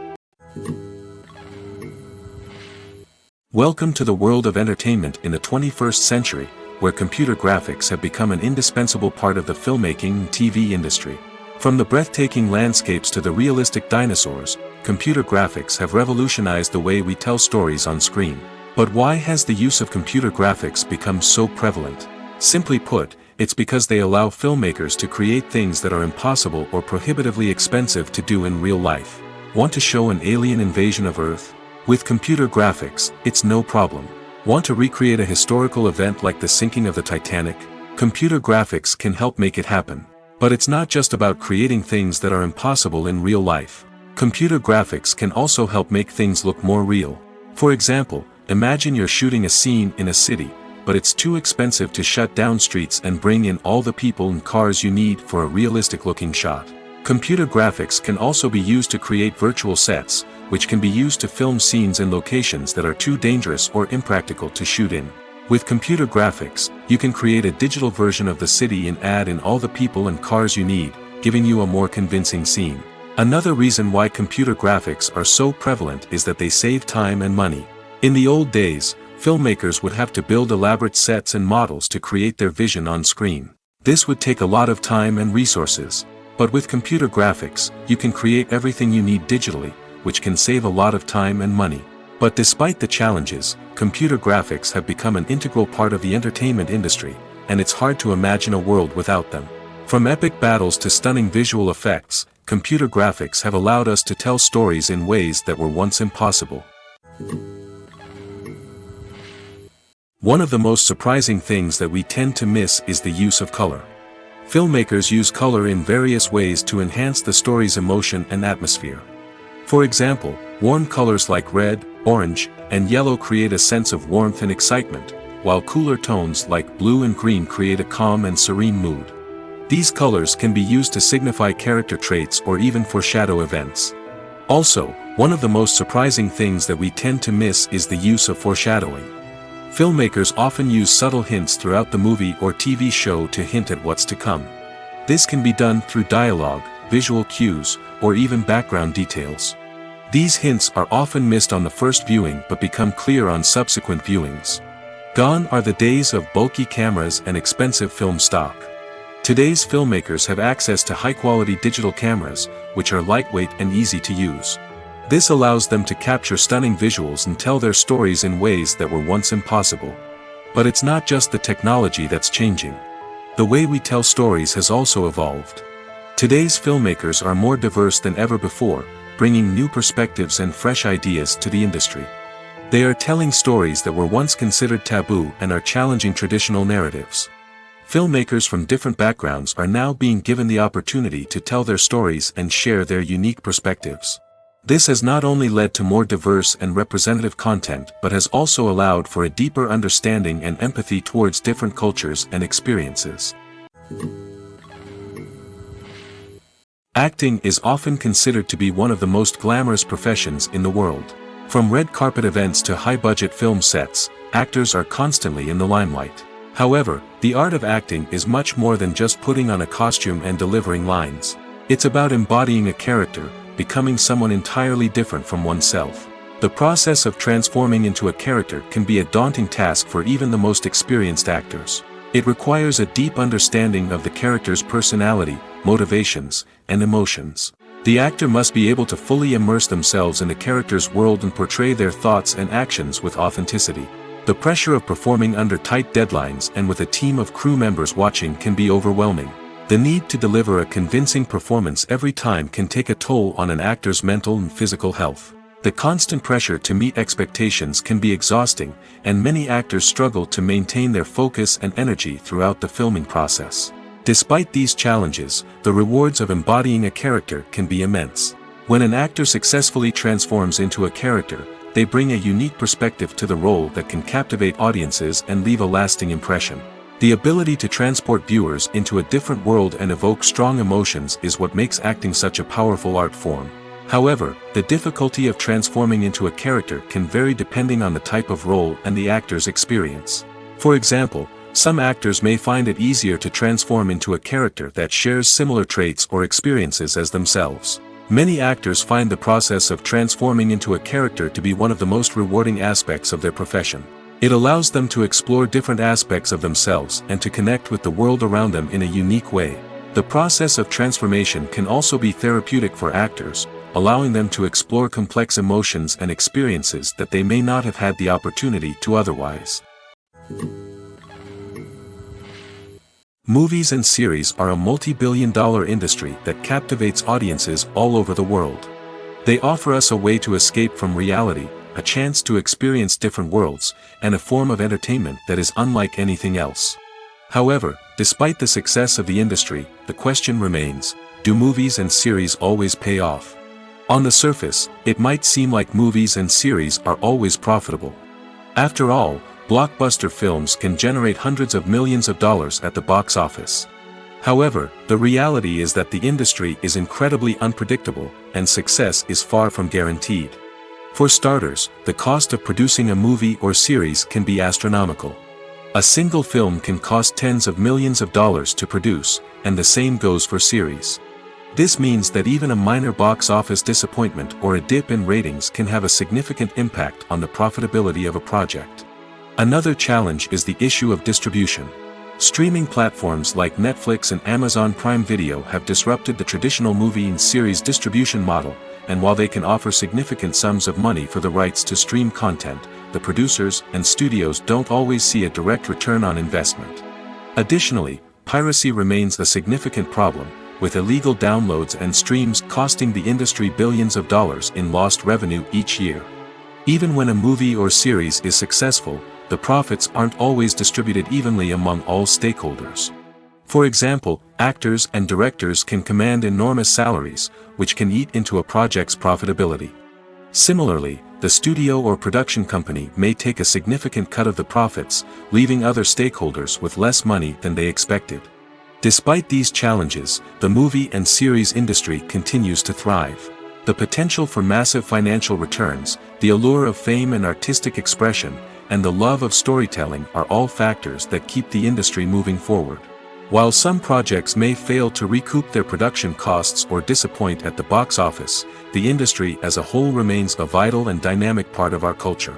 Welcome to the world of entertainment in the 21st century, where computer graphics have become an indispensable part of the filmmaking and TV industry. From the breathtaking landscapes to the realistic dinosaurs, computer graphics have revolutionized the way we tell stories on screen. But why has the use of computer graphics become so prevalent? Simply put, it's because they allow filmmakers to create things that are impossible or prohibitively expensive to do in real life. Want to show an alien invasion of Earth? With computer graphics, it's no problem. Want to recreate a historical event like the sinking of the Titanic? Computer graphics can help make it happen. But it's not just about creating things that are impossible in real life. Computer graphics can also help make things look more real. For example, imagine you're shooting a scene in a city, but it's too expensive to shut down streets and bring in all the people and cars you need for a realistic-looking shot. Computer graphics can also be used to create virtual sets, which can be used to film scenes in locations that are too dangerous or impractical to shoot in. With computer graphics, you can create a digital version of the city and add in all the people and cars you need, giving you a more convincing scene. Another reason why computer graphics are so prevalent is that they save time and money. In the old days, filmmakers would have to build elaborate sets and models to create their vision on screen. This would take a lot of time and resources. But with computer graphics, you can create everything you need digitally, which can save a lot of time and money. But despite the challenges, computer graphics have become an integral part of the entertainment industry, and it's hard to imagine a world without them. From epic battles to stunning visual effects, computer graphics have allowed us to tell stories in ways that were once impossible. One of the most surprising things that we tend to miss is the use of color. Filmmakers use color in various ways to enhance the story's emotion and atmosphere. For example, warm colors like red, orange, and yellow create a sense of warmth and excitement, while cooler tones like blue and green create a calm and serene mood. These colors can be used to signify character traits or even foreshadow events. Also, one of the most surprising things that we tend to miss is the use of foreshadowing. Filmmakers often use subtle hints throughout the movie or TV show to hint at what's to come. This can be done through dialogue, visual cues, or even background details. These hints are often missed on the first viewing but become clear on subsequent viewings. Gone are the days of bulky cameras and expensive film stock. Today's filmmakers have access to high-quality digital cameras, which are lightweight and easy to use. This allows them to capture stunning visuals and tell their stories in ways that were once impossible. But it's not just the technology that's changing. The way we tell stories has also evolved. Today's filmmakers are more diverse than ever before, bringing new perspectives and fresh ideas to the industry. They are telling stories that were once considered taboo and are challenging traditional narratives. Filmmakers from different backgrounds are now being given the opportunity to tell their stories and share their unique perspectives. This has not only led to more diverse and representative content but has also allowed for a deeper understanding and empathy towards different cultures and experiences. Acting is often considered to be one of the most glamorous professions in the world. From red carpet events to high-budget film sets, actors are constantly in the limelight. However, the art of acting is much more than just putting on a costume and delivering lines. It's about embodying a character, becoming someone entirely different from oneself. The process of transforming into a character can be a daunting task for even the most experienced actors. It requires a deep understanding of the character's personality, motivations, and emotions. The actor must be able to fully immerse themselves in the character's world and portray their thoughts and actions with authenticity. The pressure of performing under tight deadlines and with a team of crew members watching can be overwhelming. The need to deliver a convincing performance every time can take a toll on an actor's mental and physical health. The constant pressure to meet expectations can be exhausting, and many actors struggle to maintain their focus and energy throughout the filming process. Despite these challenges, the rewards of embodying a character can be immense. When an actor successfully transforms into a character, they bring a unique perspective to the role that can captivate audiences and leave a lasting impression. The ability to transport viewers into a different world and evoke strong emotions is what makes acting such a powerful art form. However, the difficulty of transforming into a character can vary depending on the type of role and the actor's experience. For example, some actors may find it easier to transform into a character that shares similar traits or experiences as themselves. Many actors find the process of transforming into a character to be one of the most rewarding aspects of their profession. It allows them to explore different aspects of themselves and to connect with the world around them in a unique way. The process of transformation can also be therapeutic for actors, allowing them to explore complex emotions and experiences that they may not have had the opportunity to otherwise. Movies and series are a multi-billion-dollar industry that captivates audiences all over the world. They offer us a way to escape from reality, a chance to experience different worlds, and a form of entertainment that is unlike anything else. However, despite the success of the industry, the question remains, do movies and series always pay off? On the surface, it might seem like movies and series are always profitable. After all, blockbuster films can generate hundreds of millions of dollars at the box office. However, the reality is that the industry is incredibly unpredictable, and success is far from guaranteed. For starters, the cost of producing a movie or series can be astronomical. A single film can cost tens of millions of dollars to produce, and the same goes for series. This means that even a minor box office disappointment or a dip in ratings can have a significant impact on the profitability of a project. Another challenge is the issue of distribution. Streaming platforms like Netflix and Amazon Prime Video have disrupted the traditional movie and series distribution model, and while they can offer significant sums of money for the rights to stream content, the producers and studios don't always see a direct return on investment. Additionally, piracy remains a significant problem, with illegal downloads and streams costing the industry billions of dollars in lost revenue each year. Even when a movie or series is successful, the profits aren't always distributed evenly among all stakeholders. For example, actors and directors can command enormous salaries, which can eat into a project's profitability. Similarly, the studio or production company may take a significant cut of the profits, leaving other stakeholders with less money than they expected. Despite these challenges, the movie and series industry continues to thrive. The potential for massive financial returns, the allure of fame and artistic expression, and the love of storytelling are all factors that keep the industry moving forward. While some projects may fail to recoup their production costs or disappoint at the box office, the industry as a whole remains a vital and dynamic part of our culture.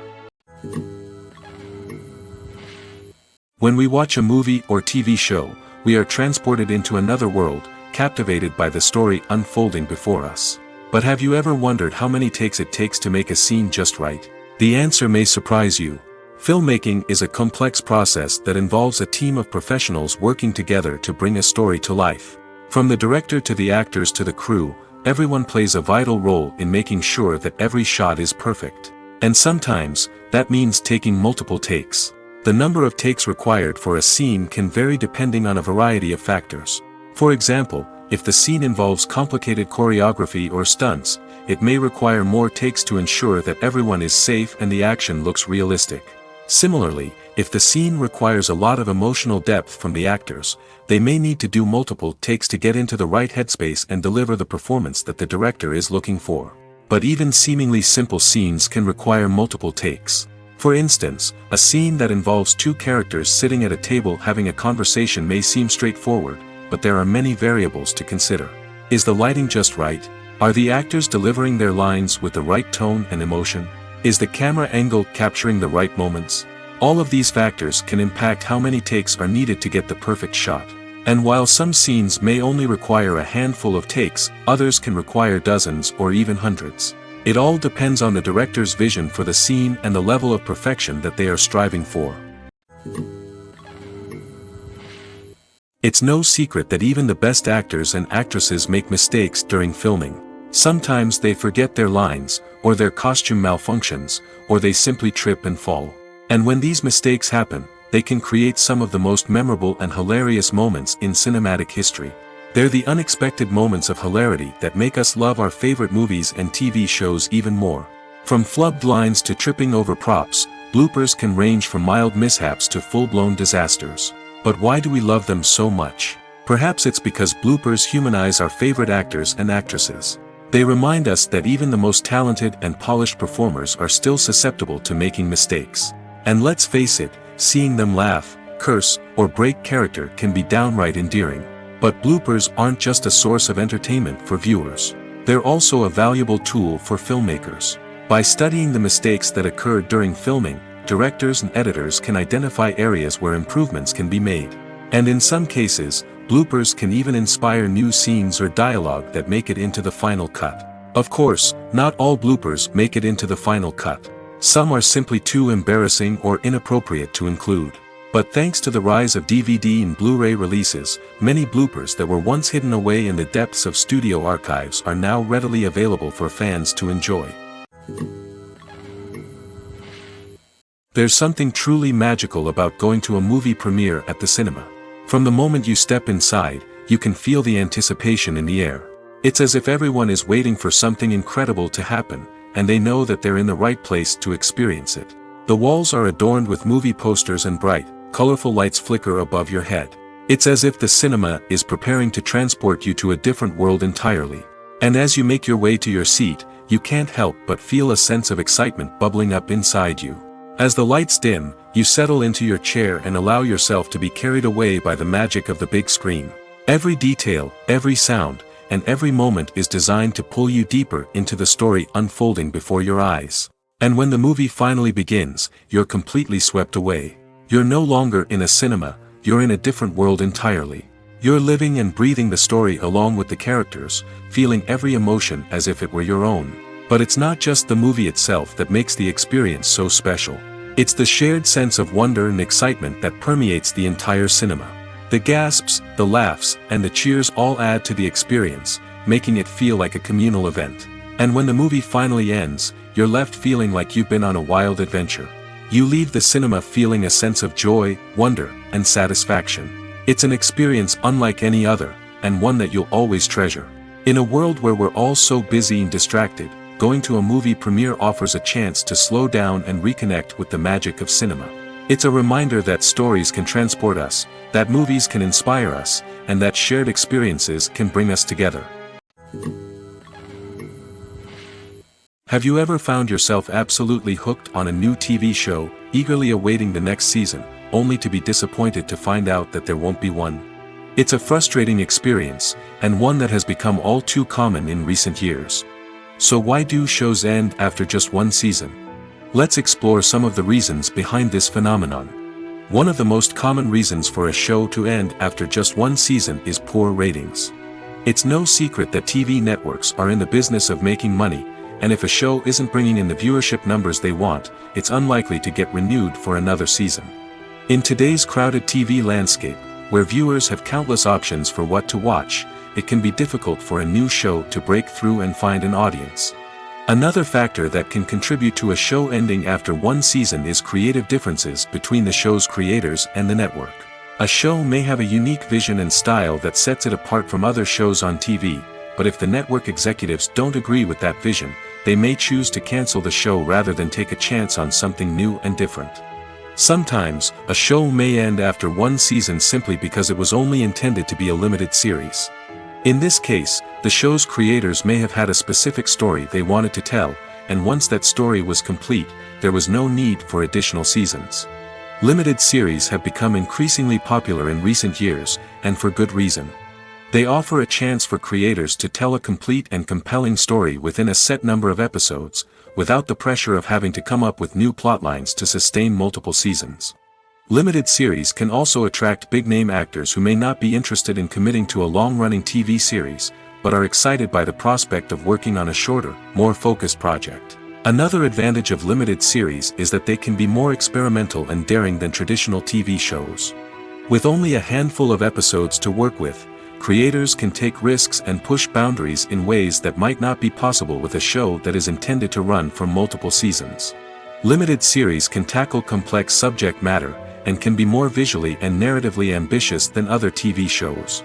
When we watch a movie or TV show, we are transported into another world, captivated by the story unfolding before us. But have you ever wondered how many takes it takes to make a scene just right? The answer may surprise you. Filmmaking is a complex process that involves a team of professionals working together to bring a story to life. From the director to the actors to the crew, everyone plays a vital role in making sure that every shot is perfect. And sometimes, that means taking multiple takes. The number of takes required for a scene can vary depending on a variety of factors. For example, if the scene involves complicated choreography or stunts, it may require more takes to ensure that everyone is safe and the action looks realistic. Similarly, if the scene requires a lot of emotional depth from the actors, they may need to do multiple takes to get into the right headspace and deliver the performance that the director is looking for. But even seemingly simple scenes can require multiple takes. For instance, a scene that involves two characters sitting at a table having a conversation may seem straightforward, but there are many variables to consider. Is the lighting just right? Are the actors delivering their lines with the right tone and emotion? Is the camera angle capturing the right moments? All of these factors can impact how many takes are needed to get the perfect shot. And while some scenes may only require a handful of takes, others can require dozens or even hundreds. It all depends on the director's vision for the scene and the level of perfection that they are striving for. It's no secret that even the best actors and actresses make mistakes during filming. Sometimes they forget their lines, or their costume malfunctions, or they simply trip and fall. And when these mistakes happen, they can create some of the most memorable and hilarious moments in cinematic history. They're the unexpected moments of hilarity that make us love our favorite movies and TV shows even more. From flubbed lines to tripping over props, bloopers can range from mild mishaps to full-blown disasters. But why do we love them so much? Perhaps it's because bloopers humanize our favorite actors and actresses. They remind us that even the most talented and polished performers are still susceptible to making mistakes. And let's face it, seeing them laugh, curse, or break character can be downright endearing. But bloopers aren't just a source of entertainment for viewers. They're also a valuable tool for filmmakers. By studying the mistakes that occurred during filming, directors and editors can identify areas where improvements can be made. And in some cases, bloopers can even inspire new scenes or dialogue that make it into the final cut. Of course, not all bloopers make it into the final cut. Some are simply too embarrassing or inappropriate to include. But thanks to the rise of DVD and Blu-ray releases, many bloopers that were once hidden away in the depths of studio archives are now readily available for fans to enjoy. There's something truly magical about going to a movie premiere at the cinema. From the moment you step inside, you can feel the anticipation in the air. It's as if everyone is waiting for something incredible to happen, and they know that they're in the right place to experience it. The walls are adorned with movie posters and bright, colorful lights flicker above your head. It's as if the cinema is preparing to transport you to a different world entirely. And as you make your way to your seat, you can't help but feel a sense of excitement bubbling up inside you. As the lights dim, you settle into your chair and allow yourself to be carried away by the magic of the big screen. Every detail, every sound, and every moment is designed to pull you deeper into the story unfolding before your eyes. And when the movie finally begins, you're completely swept away. You're no longer in a cinema, you're in a different world entirely. You're living and breathing the story along with the characters, feeling every emotion as if it were your own. But it's not just the movie itself that makes the experience so special. It's the shared sense of wonder and excitement that permeates the entire cinema. The gasps, the laughs, and the cheers all add to the experience, making it feel like a communal event. And when the movie finally ends, you're left feeling like you've been on a wild adventure. You leave the cinema feeling a sense of joy, wonder, and satisfaction. It's an experience unlike any other, and one that you'll always treasure. In a world where we're all so busy and distracted, going to a movie premiere offers a chance to slow down and reconnect with the magic of cinema. It's a reminder that stories can transport us, that movies can inspire us, and that shared experiences can bring us together. Have you ever found yourself absolutely hooked on a new TV show, eagerly awaiting the next season, only to be disappointed to find out that there won't be one? It's a frustrating experience, and one that has become all too common in recent years. So why do shows end after just one season? Let's explore some of the reasons behind this phenomenon. One of the most common reasons for a show to end after just one season is poor ratings. It's no secret that TV networks are in the business of making money, and if a show isn't bringing in the viewership numbers they want, it's unlikely to get renewed for another season. In today's crowded TV landscape, where viewers have countless options for what to watch, it can be difficult for a new show to break through and find an audience. Another factor that can contribute to a show ending after one season is creative differences between the show's creators and the network. A show may have a unique vision and style that sets it apart from other shows on TV, but if the network executives don't agree with that vision, they may choose to cancel the show rather than take a chance on something new and different. Sometimes, a show may end after one season simply because it was only intended to be a limited series. In this case, the show's creators may have had a specific story they wanted to tell, and once that story was complete, there was no need for additional seasons. Limited series have become increasingly popular in recent years, and for good reason. They offer a chance for creators to tell a complete and compelling story within a set number of episodes, without the pressure of having to come up with new plotlines to sustain multiple seasons. Limited series can also attract big-name actors who may not be interested in committing to a long-running TV series, but are excited by the prospect of working on a shorter, more focused project. Another advantage of limited series is that they can be more experimental and daring than traditional TV shows. With only a handful of episodes to work with, creators can take risks and push boundaries in ways that might not be possible with a show that is intended to run for multiple seasons. Limited series can tackle complex subject matter, and can be more visually and narratively ambitious than other TV shows.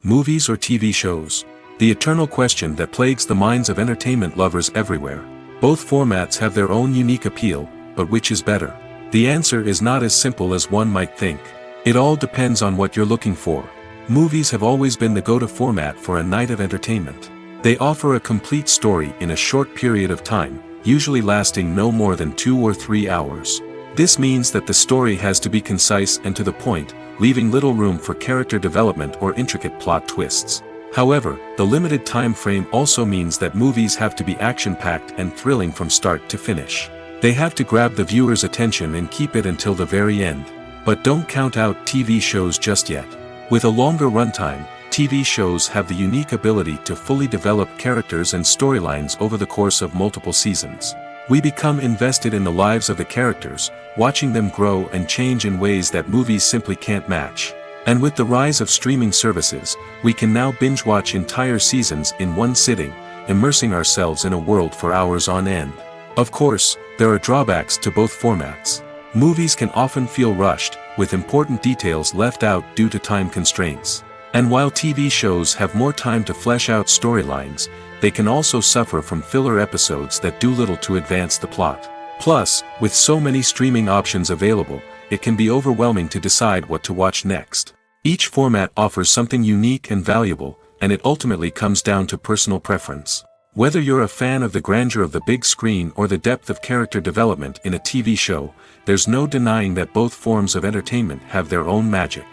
Movies or TV shows? The eternal question that plagues the minds of entertainment lovers everywhere. Both formats have their own unique appeal, but which is better? The answer is not as simple as one might think. It all depends on what you're looking for. Movies have always been the go-to format for a night of entertainment. They offer a complete story in a short period of time, usually lasting no more than 2 or 3 hours. This means that the story has to be concise and to the point, leaving little room for character development or intricate plot twists. However, the limited time frame also means that movies have to be action-packed and thrilling from start to finish. They have to grab the viewer's attention and keep it until the very end. But don't count out TV shows just yet. With a longer runtime, TV shows have the unique ability to fully develop characters and storylines over the course of multiple seasons. We become invested in the lives of the characters, watching them grow and change in ways that movies simply can't match. And with the rise of streaming services, we can now binge-watch entire seasons in one sitting, immersing ourselves in a world for hours on end. Of course, there are drawbacks to both formats. Movies can often feel rushed, with important details left out due to time constraints. And while TV shows have more time to flesh out storylines, they can also suffer from filler episodes that do little to advance the plot. Plus, with so many streaming options available, it can be overwhelming to decide what to watch next. Each format offers something unique and valuable, and it ultimately comes down to personal preference. Whether you're a fan of the grandeur of the big screen or the depth of character development in a TV show, there's no denying that both forms of entertainment have their own magic.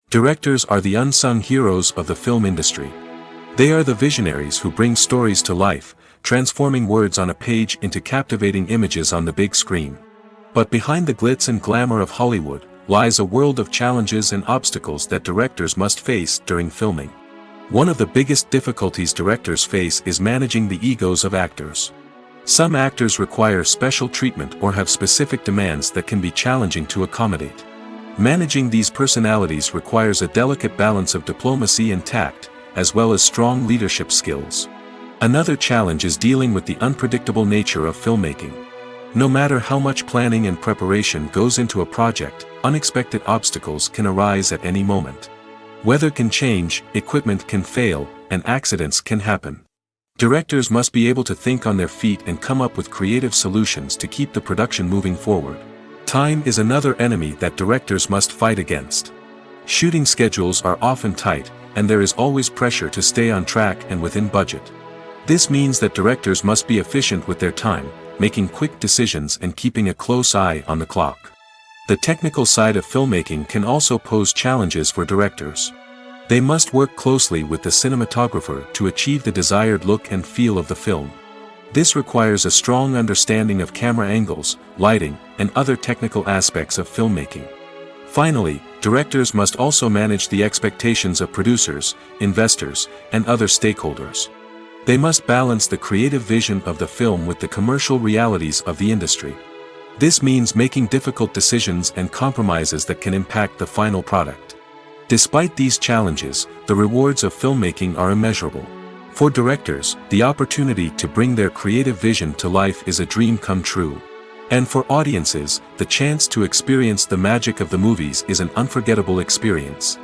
Directors are the unsung heroes of the film industry. They are the visionaries who bring stories to life, transforming words on a page into captivating images on the big screen. But behind the glitz and glamour of Hollywood, lies a world of challenges and obstacles that directors must face during filming. One of the biggest difficulties directors face is managing the egos of actors. Some actors require special treatment or have specific demands that can be challenging to accommodate. Managing these personalities requires a delicate balance of diplomacy and tact, as well as strong leadership skills. Another challenge is dealing with the unpredictable nature of filmmaking. No matter how much planning and preparation goes into a project, unexpected obstacles can arise at any moment. Weather can change, equipment can fail, and accidents can happen. Directors must be able to think on their feet and come up with creative solutions to keep the production moving forward. Time is another enemy that directors must fight against. Shooting schedules are often tight, and there is always pressure to stay on track and within budget. This means that directors must be efficient with their time, making quick decisions and keeping a close eye on the clock. The technical side of filmmaking can also pose challenges for directors. They must work closely with the cinematographer to achieve the desired look and feel of the film. This requires a strong understanding of camera angles, lighting, and other technical aspects of filmmaking. Finally, directors must also manage the expectations of producers, investors, and other stakeholders. They must balance the creative vision of the film with the commercial realities of the industry. This means making difficult decisions and compromises that can impact the final product. Despite these challenges, the rewards of filmmaking are immeasurable. For directors, the opportunity to bring their creative vision to life is a dream come true. And for audiences, the chance to experience the magic of the movies is an unforgettable experience.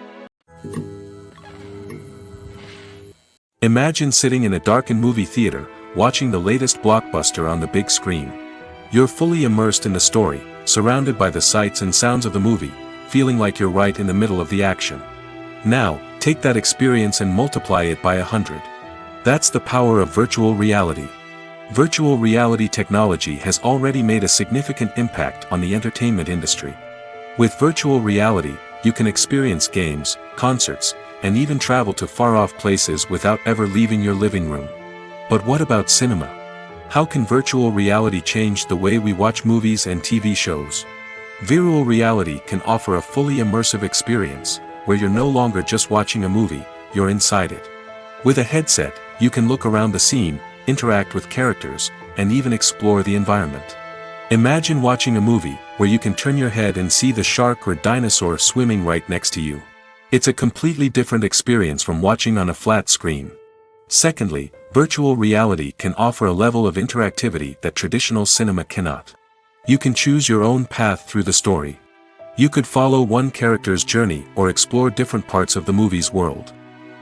Imagine sitting in a darkened movie theater, watching the latest blockbuster on the big screen. You're fully immersed in the story, surrounded by the sights and sounds of the movie, feeling like you're right in the middle of the action. Now, take that experience and multiply it by 100. That's the power of virtual reality. Virtual reality technology has already made a significant impact on the entertainment industry. With virtual reality, you can experience games, concerts, and even travel to far-off places without ever leaving your living room. But what about cinema? How can virtual reality change the way we watch movies and TV shows? Virtual reality can offer a fully immersive experience, where you're no longer just watching a movie, you're inside it. With a headset, you can look around the scene, interact with characters, and even explore the environment. Imagine watching a movie, where you can turn your head and see the shark or dinosaur swimming right next to you. It's a completely different experience from watching on a flat screen. Secondly, virtual reality can offer a level of interactivity that traditional cinema cannot. You can choose your own path through the story. You could follow one character's journey or explore different parts of the movie's world.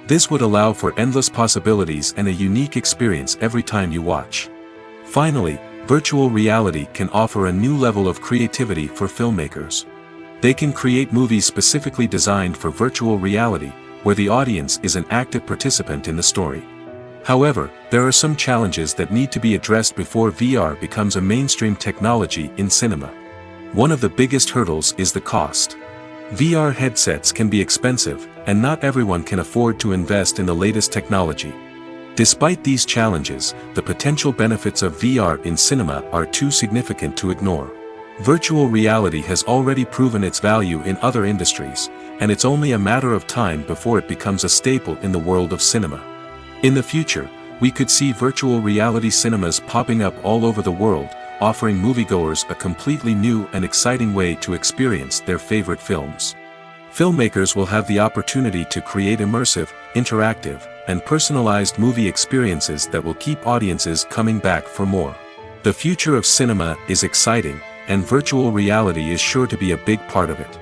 This would allow for endless possibilities and a unique experience every time you watch. Finally, virtual reality can offer a new level of creativity for filmmakers. They can create movies specifically designed for virtual reality, where the audience is an active participant in the story. However, there are some challenges that need to be addressed before VR becomes a mainstream technology in cinema. One of the biggest hurdles is the cost. VR headsets can be expensive, and not everyone can afford to invest in the latest technology. Despite these challenges, the potential benefits of VR in cinema are too significant to ignore. Virtual reality has already proven its value in other industries, and it's only a matter of time before it becomes a staple in the world of cinema. In the future, we could see virtual reality cinemas popping up all over the world, offering moviegoers a completely new and exciting way to experience their favorite films. Filmmakers will have the opportunity to create immersive, interactive, and personalized movie experiences that will keep audiences coming back for more. The future of cinema is exciting, and virtual reality is sure to be a big part of it.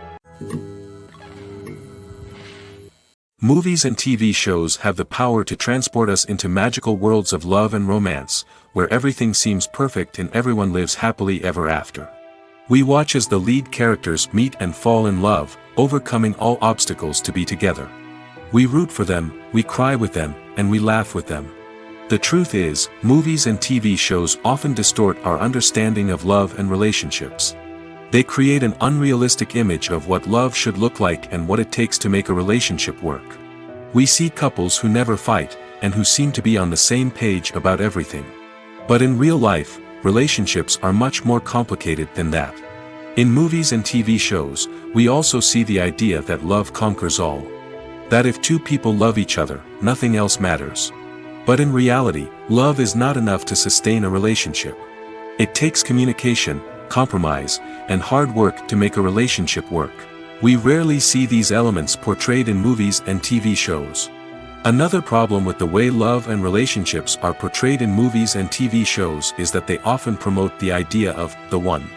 Movies and TV shows have the power to transport us into magical worlds of love and romance, where everything seems perfect and everyone lives happily ever after. We watch as the lead characters meet and fall in love, overcoming all obstacles to be together. We root for them, we cry with them, and we laugh with them. The truth is, movies and TV shows often distort our understanding of love and relationships. They create an unrealistic image of what love should look like and what it takes to make a relationship work. We see couples who never fight, and who seem to be on the same page about everything. But in real life, relationships are much more complicated than that. In movies and TV shows, we also see the idea that love conquers all. That if two people love each other, nothing else matters. But in reality, love is not enough to sustain a relationship. It takes communication, compromise, and hard work to make a relationship work. We rarely see these elements portrayed in movies and TV shows. Another problem with the way love and relationships are portrayed in movies and TV shows is that they often promote the idea of the one.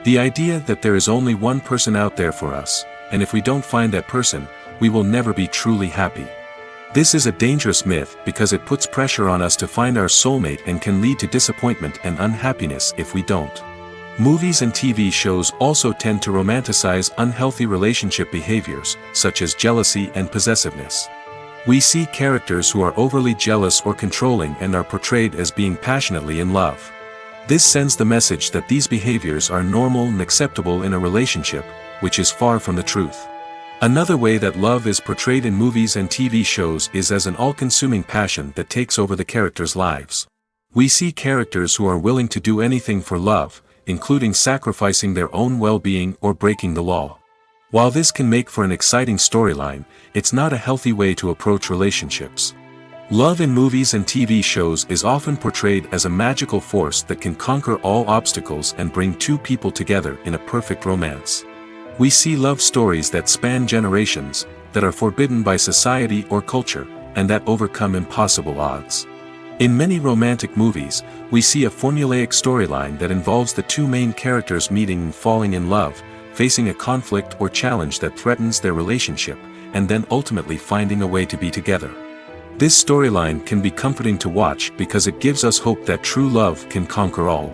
The idea that there is only one person out there for us, and if we don't find that person, we will never be truly happy. This is a dangerous myth because it puts pressure on us to find our soulmate and can lead to disappointment and unhappiness if we don't. Movies and TV shows also tend to romanticize unhealthy relationship behaviors, such as jealousy and possessiveness. We see characters who are overly jealous or controlling and are portrayed as being passionately in love. This sends the message that these behaviors are normal and acceptable in a relationship, which is far from the truth. Another way that love is portrayed in movies and TV shows is as an all-consuming passion that takes over the characters' lives. We see characters who are willing to do anything for love, including sacrificing their own well-being or breaking the law. While this can make for an exciting storyline, it's not a healthy way to approach relationships. Love in movies and TV shows is often portrayed as a magical force that can conquer all obstacles and bring two people together in a perfect romance. We see love stories that span generations, that are forbidden by society or culture, and that overcome impossible odds. In many romantic movies, we see a formulaic storyline that involves the two main characters meeting and falling in love, facing a conflict or challenge that threatens their relationship, and then ultimately finding a way to be together. This storyline can be comforting to watch because it gives us hope that true love can conquer all.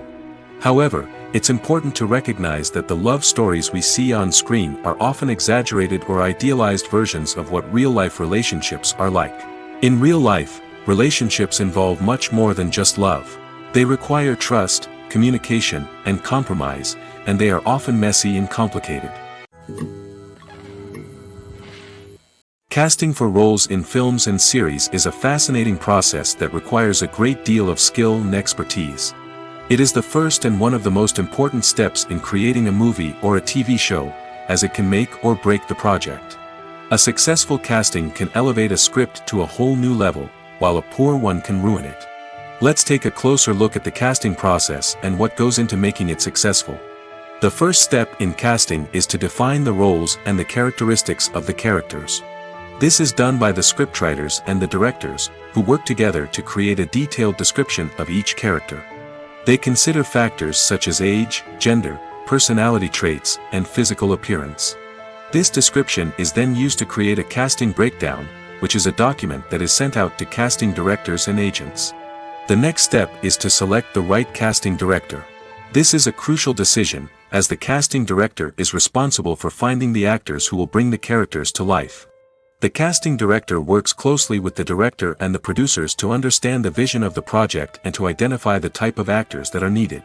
However, it's important to recognize that the love stories we see on screen are often exaggerated or idealized versions of what real-life relationships are like. In real life, relationships involve much more than just love. They require trust, communication, and compromise, and they are often messy and complicated. Casting for roles in films and series is a fascinating process that requires a great deal of skill and expertise. It is the first and one of the most important steps in creating a movie or a TV show, as it can make or break the project. A successful casting can elevate a script to a whole new level, while a poor one can ruin it. Let's take a closer look at the casting process and what goes into making it successful. The first step in casting is to define the roles and the characteristics of the characters. This is done by the scriptwriters and the directors, who work together to create a detailed description of each character. They consider factors such as age, gender, personality traits, and physical appearance. This description is then used to create a casting breakdown, which is a document that is sent out to casting directors and agents. The next step is to select the right casting director. This is a crucial decision, as the casting director is responsible for finding the actors who will bring the characters to life. The casting director works closely with the director and the producers to understand the vision of the project and to identify the type of actors that are needed.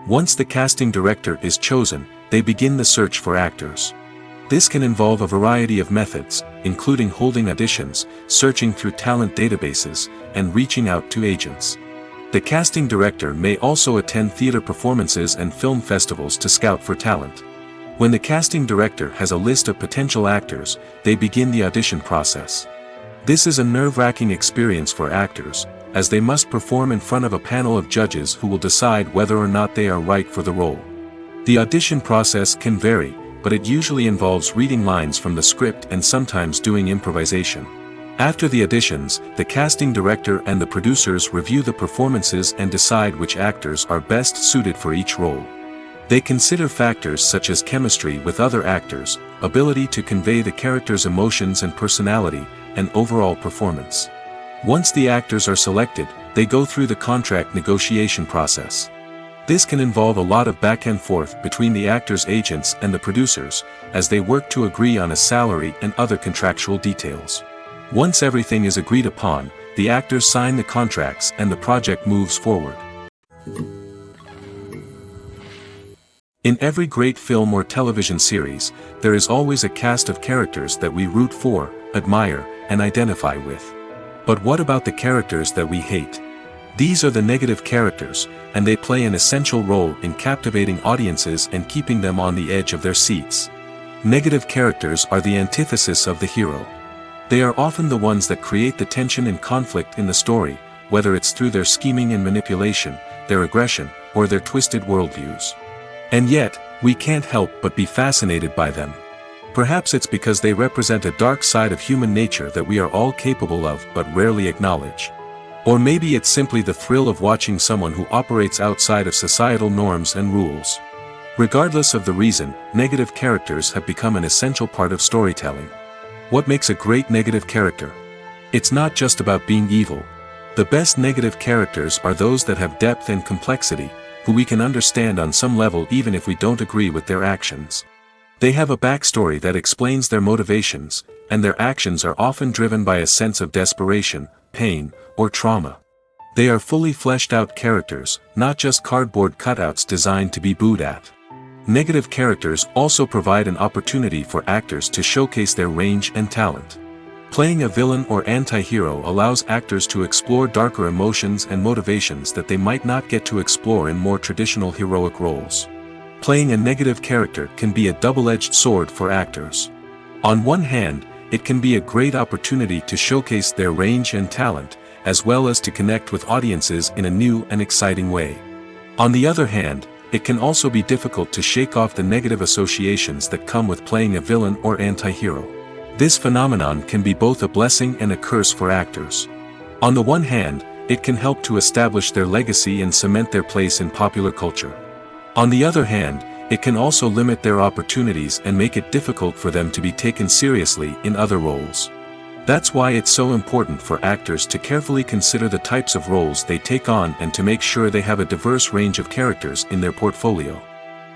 Once the casting director is chosen, they begin the search for actors. This can involve a variety of methods, including holding auditions, searching through talent databases, and reaching out to agents. The casting director may also attend theater performances and film festivals to scout for talent. When the casting director has a list of potential actors, they begin the audition process. This is a nerve-wracking experience for actors, as they must perform in front of a panel of judges who will decide whether or not they are right for the role. The audition process can vary, but it usually involves reading lines from the script and sometimes doing improvisation. After the auditions, the casting director and the producers review the performances and decide which actors are best suited for each role. They consider factors such as chemistry with other actors, ability to convey the character's emotions and personality, and overall performance. Once the actors are selected, they go through the contract negotiation process. This can involve a lot of back and forth between the actors' agents and the producers, as they work to agree on a salary and other contractual details. Once everything is agreed upon, the actors sign the contracts and the project moves forward. In every great film or television series, there is always a cast of characters that we root for, admire, and identify with. But what about the characters that we hate? These are the negative characters, and they play an essential role in captivating audiences and keeping them on the edge of their seats. Negative characters are the antithesis of the hero. They are often the ones that create the tension and conflict in the story, whether it's through their scheming and manipulation, their aggression, or their twisted worldviews. And yet, we can't help but be fascinated by them. Perhaps it's because they represent a dark side of human nature that we are all capable of but rarely acknowledge. Or maybe it's simply the thrill of watching someone who operates outside of societal norms and rules. Regardless of the reason, negative characters have become an essential part of storytelling. What makes a great negative character? It's not just about being evil. The best negative characters are those that have depth and complexity, who we can understand on some level even if we don't agree with their actions. They have a backstory that explains their motivations, and their actions are often driven by a sense of desperation, pain, or trauma. They are fully fleshed out characters, not just cardboard cutouts designed to be booed at. Negative characters also provide an opportunity for actors to showcase their range and talent. Playing a villain or anti-hero allows actors to explore darker emotions and motivations that they might not get to explore in more traditional heroic roles. Playing a negative character can be a double-edged sword for actors. On one hand, it can be a great opportunity to showcase their range and talent, as well as to connect with audiences in a new and exciting way. On the other hand, it can also be difficult to shake off the negative associations that come with playing a villain or anti-hero. This phenomenon can be both a blessing and a curse for actors. On the one hand, it can help to establish their legacy and cement their place in popular culture. On the other hand, it can also limit their opportunities and make it difficult for them to be taken seriously in other roles. That's why it's so important for actors to carefully consider the types of roles they take on and to make sure they have a diverse range of characters in their portfolio.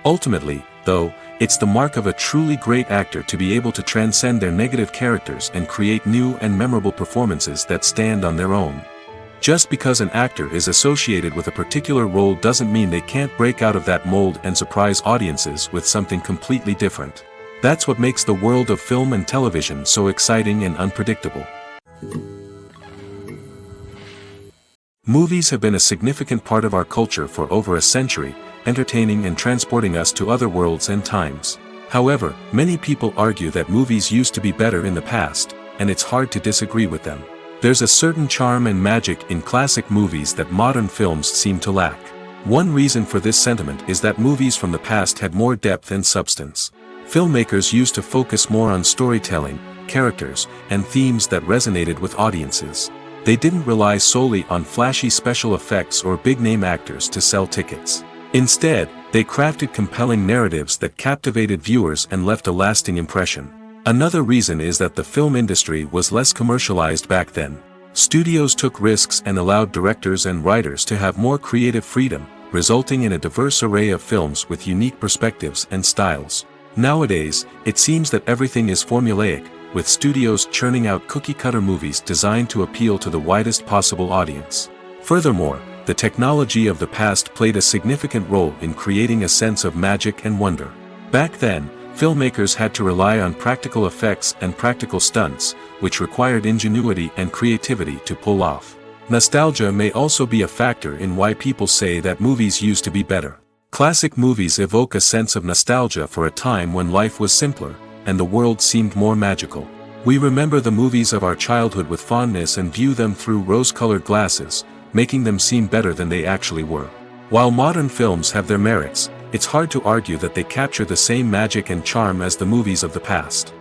Ultimately, though, it's the mark of a truly great actor to be able to transcend their negative characters and create new and memorable performances that stand on their own. Just because an actor is associated with a particular role doesn't mean they can't break out of that mold and surprise audiences with something completely different. That's what makes the world of film and television so exciting and unpredictable. Movies have been a significant part of our culture for over a century, entertaining and transporting us to other worlds and times. However, many people argue that movies used to be better in the past, and it's hard to disagree with them. There's a certain charm and magic in classic movies that modern films seem to lack. One reason for this sentiment is that movies from the past had more depth and substance. Filmmakers used to focus more on storytelling, characters, and themes that resonated with audiences. They didn't rely solely on flashy special effects or big-name actors to sell tickets. Instead, they crafted compelling narratives that captivated viewers and left a lasting impression. Another reason is that the film industry was less commercialized back then. Studios took risks and allowed directors and writers to have more creative freedom, resulting in a diverse array of films with unique perspectives and styles. Nowadays, it seems that everything is formulaic, with studios churning out cookie-cutter movies designed to appeal to the widest possible audience. Furthermore, the technology of the past played a significant role in creating a sense of magic and wonder. Back then, filmmakers had to rely on practical effects and practical stunts, which required ingenuity and creativity to pull off. Nostalgia may also be a factor in why people say that movies used to be better. Classic movies evoke a sense of nostalgia for a time when life was simpler, and the world seemed more magical. We remember the movies of our childhood with fondness and view them through rose-colored glasses, making them seem better than they actually were. While modern films have their merits, it's hard to argue that they capture the same magic and charm as the movies of the past.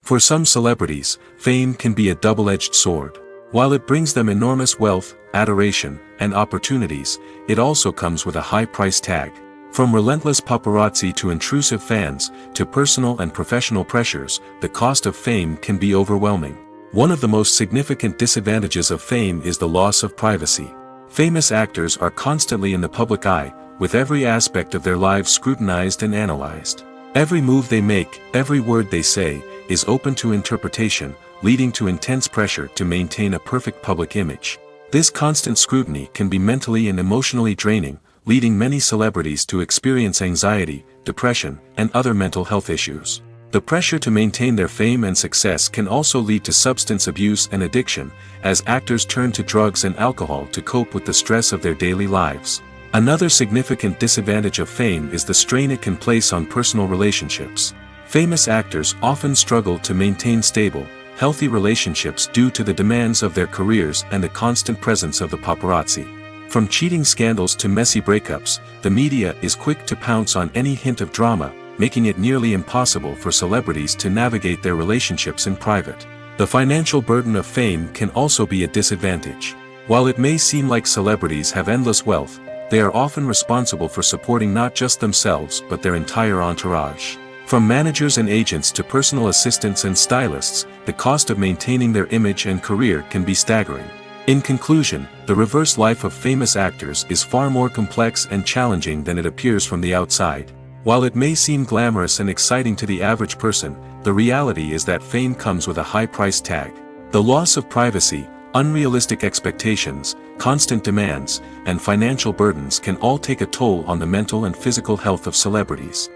For some celebrities, fame can be a double-edged sword. While it brings them enormous wealth, adoration, and opportunities, it also comes with a high price tag. From relentless paparazzi to intrusive fans, to personal and professional pressures, the cost of fame can be overwhelming. One of the most significant disadvantages of fame is the loss of privacy. Famous actors are constantly in the public eye, with every aspect of their lives scrutinized and analyzed. Every move they make, every word they say, is open to interpretation, leading to intense pressure to maintain a perfect public image. This constant scrutiny can be mentally and emotionally draining, leading many celebrities to experience anxiety, depression, and other mental health issues. The pressure to maintain their fame and success can also lead to substance abuse and addiction, as actors turn to drugs and alcohol to cope with the stress of their daily lives. Another significant disadvantage of fame is the strain it can place on personal relationships. Famous actors often struggle to maintain stable, healthy relationships due to the demands of their careers and the constant presence of the paparazzi. From cheating scandals to messy breakups, the media is quick to pounce on any hint of drama, making it nearly impossible for celebrities to navigate their relationships in private. The financial burden of fame can also be a disadvantage. While it may seem like celebrities have endless wealth, they are often responsible for supporting not just themselves but their entire entourage. From managers and agents to personal assistants and stylists, the cost of maintaining their image and career can be staggering. In conclusion, the reverse life of famous actors is far more complex and challenging than it appears from the outside. While it may seem glamorous and exciting to the average person, the reality is that fame comes with a high price tag. The loss of privacy, unrealistic expectations, constant demands, and financial burdens can all take a toll on the mental and physical health of celebrities.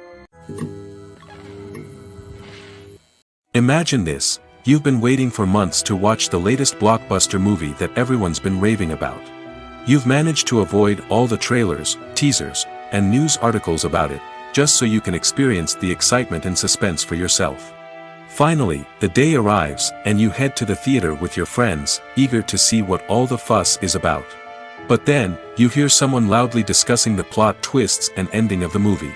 Imagine this: you've been waiting for months to watch the latest blockbuster movie that everyone's been raving about. You've managed to avoid all the trailers, teasers, and news articles about it, just so you can experience the excitement and suspense for yourself. Finally, the day arrives, and you head to the theater with your friends, eager to see what all the fuss is about. But then, you hear someone loudly discussing the plot twists and ending of the movie.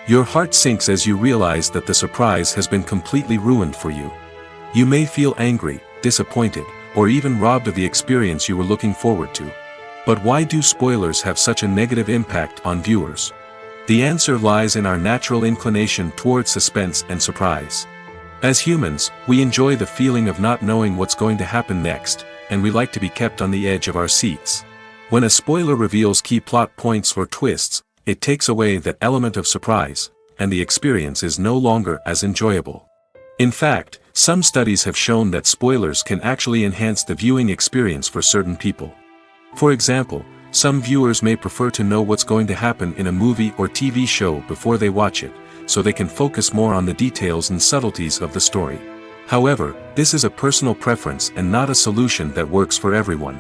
Your heart sinks as you realize that the surprise has been completely ruined for you. You may feel angry, disappointed, or even robbed of the experience you were looking forward to. But why do spoilers have such a negative impact on viewers? The answer lies in our natural inclination towards suspense and surprise. As humans, we enjoy the feeling of not knowing what's going to happen next, and we like to be kept on the edge of our seats. When a spoiler reveals key plot points or twists, it takes away that element of surprise, and the experience is no longer as enjoyable. In fact, some studies have shown that spoilers can actually enhance the viewing experience for certain people. For example, some viewers may prefer to know what's going to happen in a movie or TV show before they watch it, so they can focus more on the details and subtleties of the story. However, this is a personal preference and not a solution that works for everyone.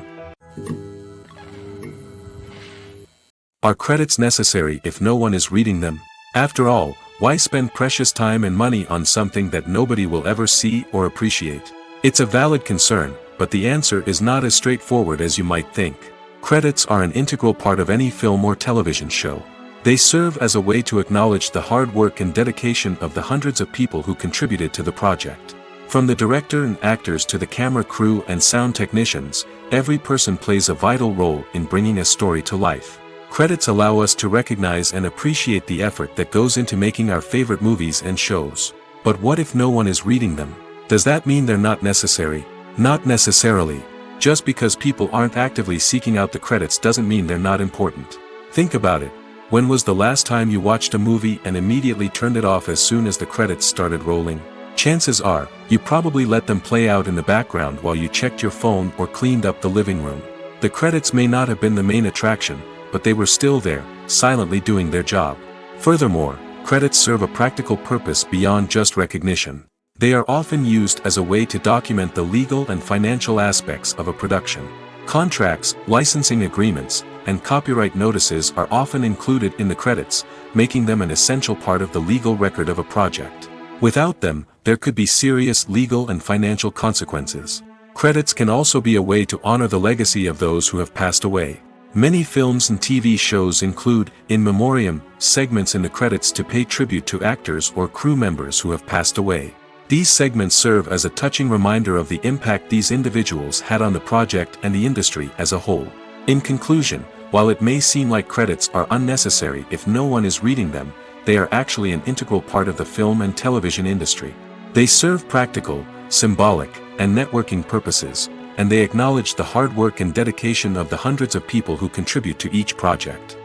Are credits necessary if no one is reading them? After all, why spend precious time and money on something that nobody will ever see or appreciate? It's a valid concern, but the answer is not as straightforward as you might think. Credits are an integral part of any film or television show. They serve as a way to acknowledge the hard work and dedication of the hundreds of people who contributed to the project. From the director and actors to the camera crew and sound technicians, every person plays a vital role in bringing a story to life. Credits allow us to recognize and appreciate the effort that goes into making our favorite movies and shows. But what if no one is reading them? Does that mean they're not necessary? Not necessarily. Just because people aren't actively seeking out the credits doesn't mean they're not important. Think about it. When was the last time you watched a movie and immediately turned it off as soon as the credits started rolling? Chances are, you probably let them play out in the background while you checked your phone or cleaned up the living room. The credits may not have been the main attraction, but they were still there, silently doing their job. Furthermore, credits serve a practical purpose beyond just recognition. They are often used as a way to document the legal and financial aspects of a production. Contracts, licensing agreements, and copyright notices are often included in the credits, making them an essential part of the legal record of a project. Without them, there could be serious legal and financial consequences. Credits can also be a way to honor the legacy of those who have passed away. Many films and TV shows include in memoriam segments in the credits to pay tribute to actors or crew members who have passed away. These segments serve as a touching reminder of the impact these individuals had on the project and the industry as a whole. In conclusion, while it may seem like credits are unnecessary if no one is reading them, they are actually an integral part of the film and television industry. They serve practical, symbolic, and networking purposes, and they acknowledge the hard work and dedication of the hundreds of people who contribute to each project.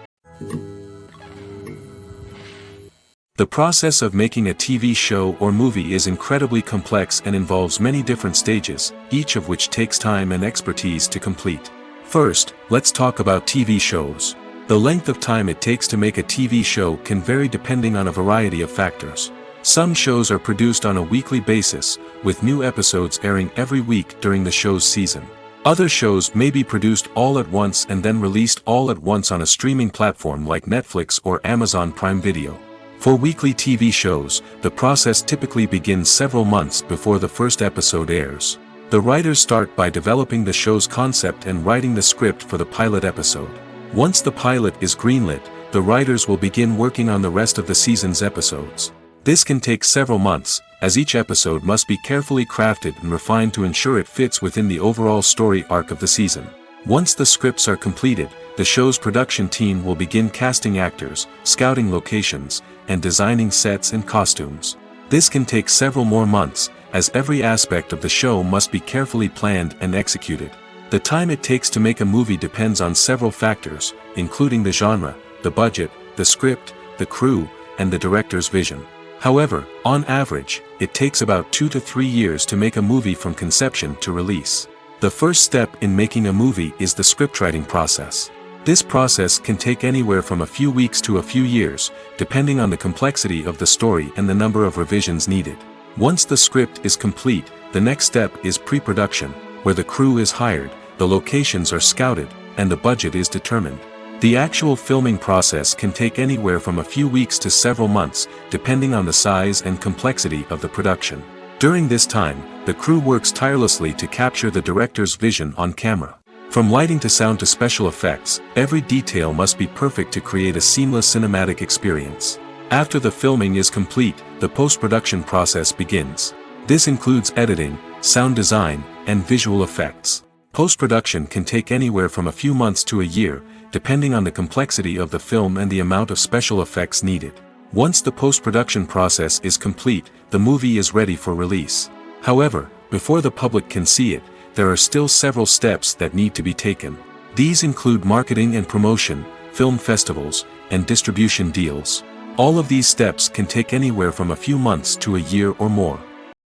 The process of making a TV show or movie is incredibly complex and involves many different stages, each of which takes time and expertise to complete. First, let's talk about TV shows. The length of time it takes to make a TV show can vary depending on a variety of factors. Some shows are produced on a weekly basis, with new episodes airing every week during the show's season. Other shows may be produced all at once and then released all at once on a streaming platform like Netflix or Amazon Prime Video. For weekly TV shows, the process typically begins several months before the first episode airs. The writers start by developing the show's concept and writing the script for the pilot episode. Once the pilot is greenlit, the writers will begin working on the rest of the season's episodes. This can take several months, as each episode must be carefully crafted and refined to ensure it fits within the overall story arc of the season. Once the scripts are completed, the show's production team will begin casting actors, scouting locations, and designing sets and costumes. This can take several more months, as every aspect of the show must be carefully planned and executed. The time it takes to make a movie depends on several factors, including the genre, the budget, the script, the crew, and the director's vision. However, on average, it takes about 2 to 3 years to make a movie from conception to release. The first step in making a movie is the scriptwriting process. This process can take anywhere from a few weeks to a few years, depending on the complexity of the story and the number of revisions needed. Once the script is complete, the next step is pre-production, where the crew is hired, the locations are scouted, and the budget is determined. The actual filming process can take anywhere from a few weeks to several months, depending on the size and complexity of the production. During this time, the crew works tirelessly to capture the director's vision on camera. From lighting to sound to special effects, every detail must be perfect to create a seamless cinematic experience. After the filming is complete, the post-production process begins. This includes editing, sound design, and visual effects. Post-production can take anywhere from a few months to a year, depending on the complexity of the film and the amount of special effects needed. Once the post-production process is complete, the movie is ready for release. However, before the public can see it, there are still several steps that need to be taken. These include marketing and promotion, film festivals, and distribution deals. All of these steps can take anywhere from a few months to a year or more.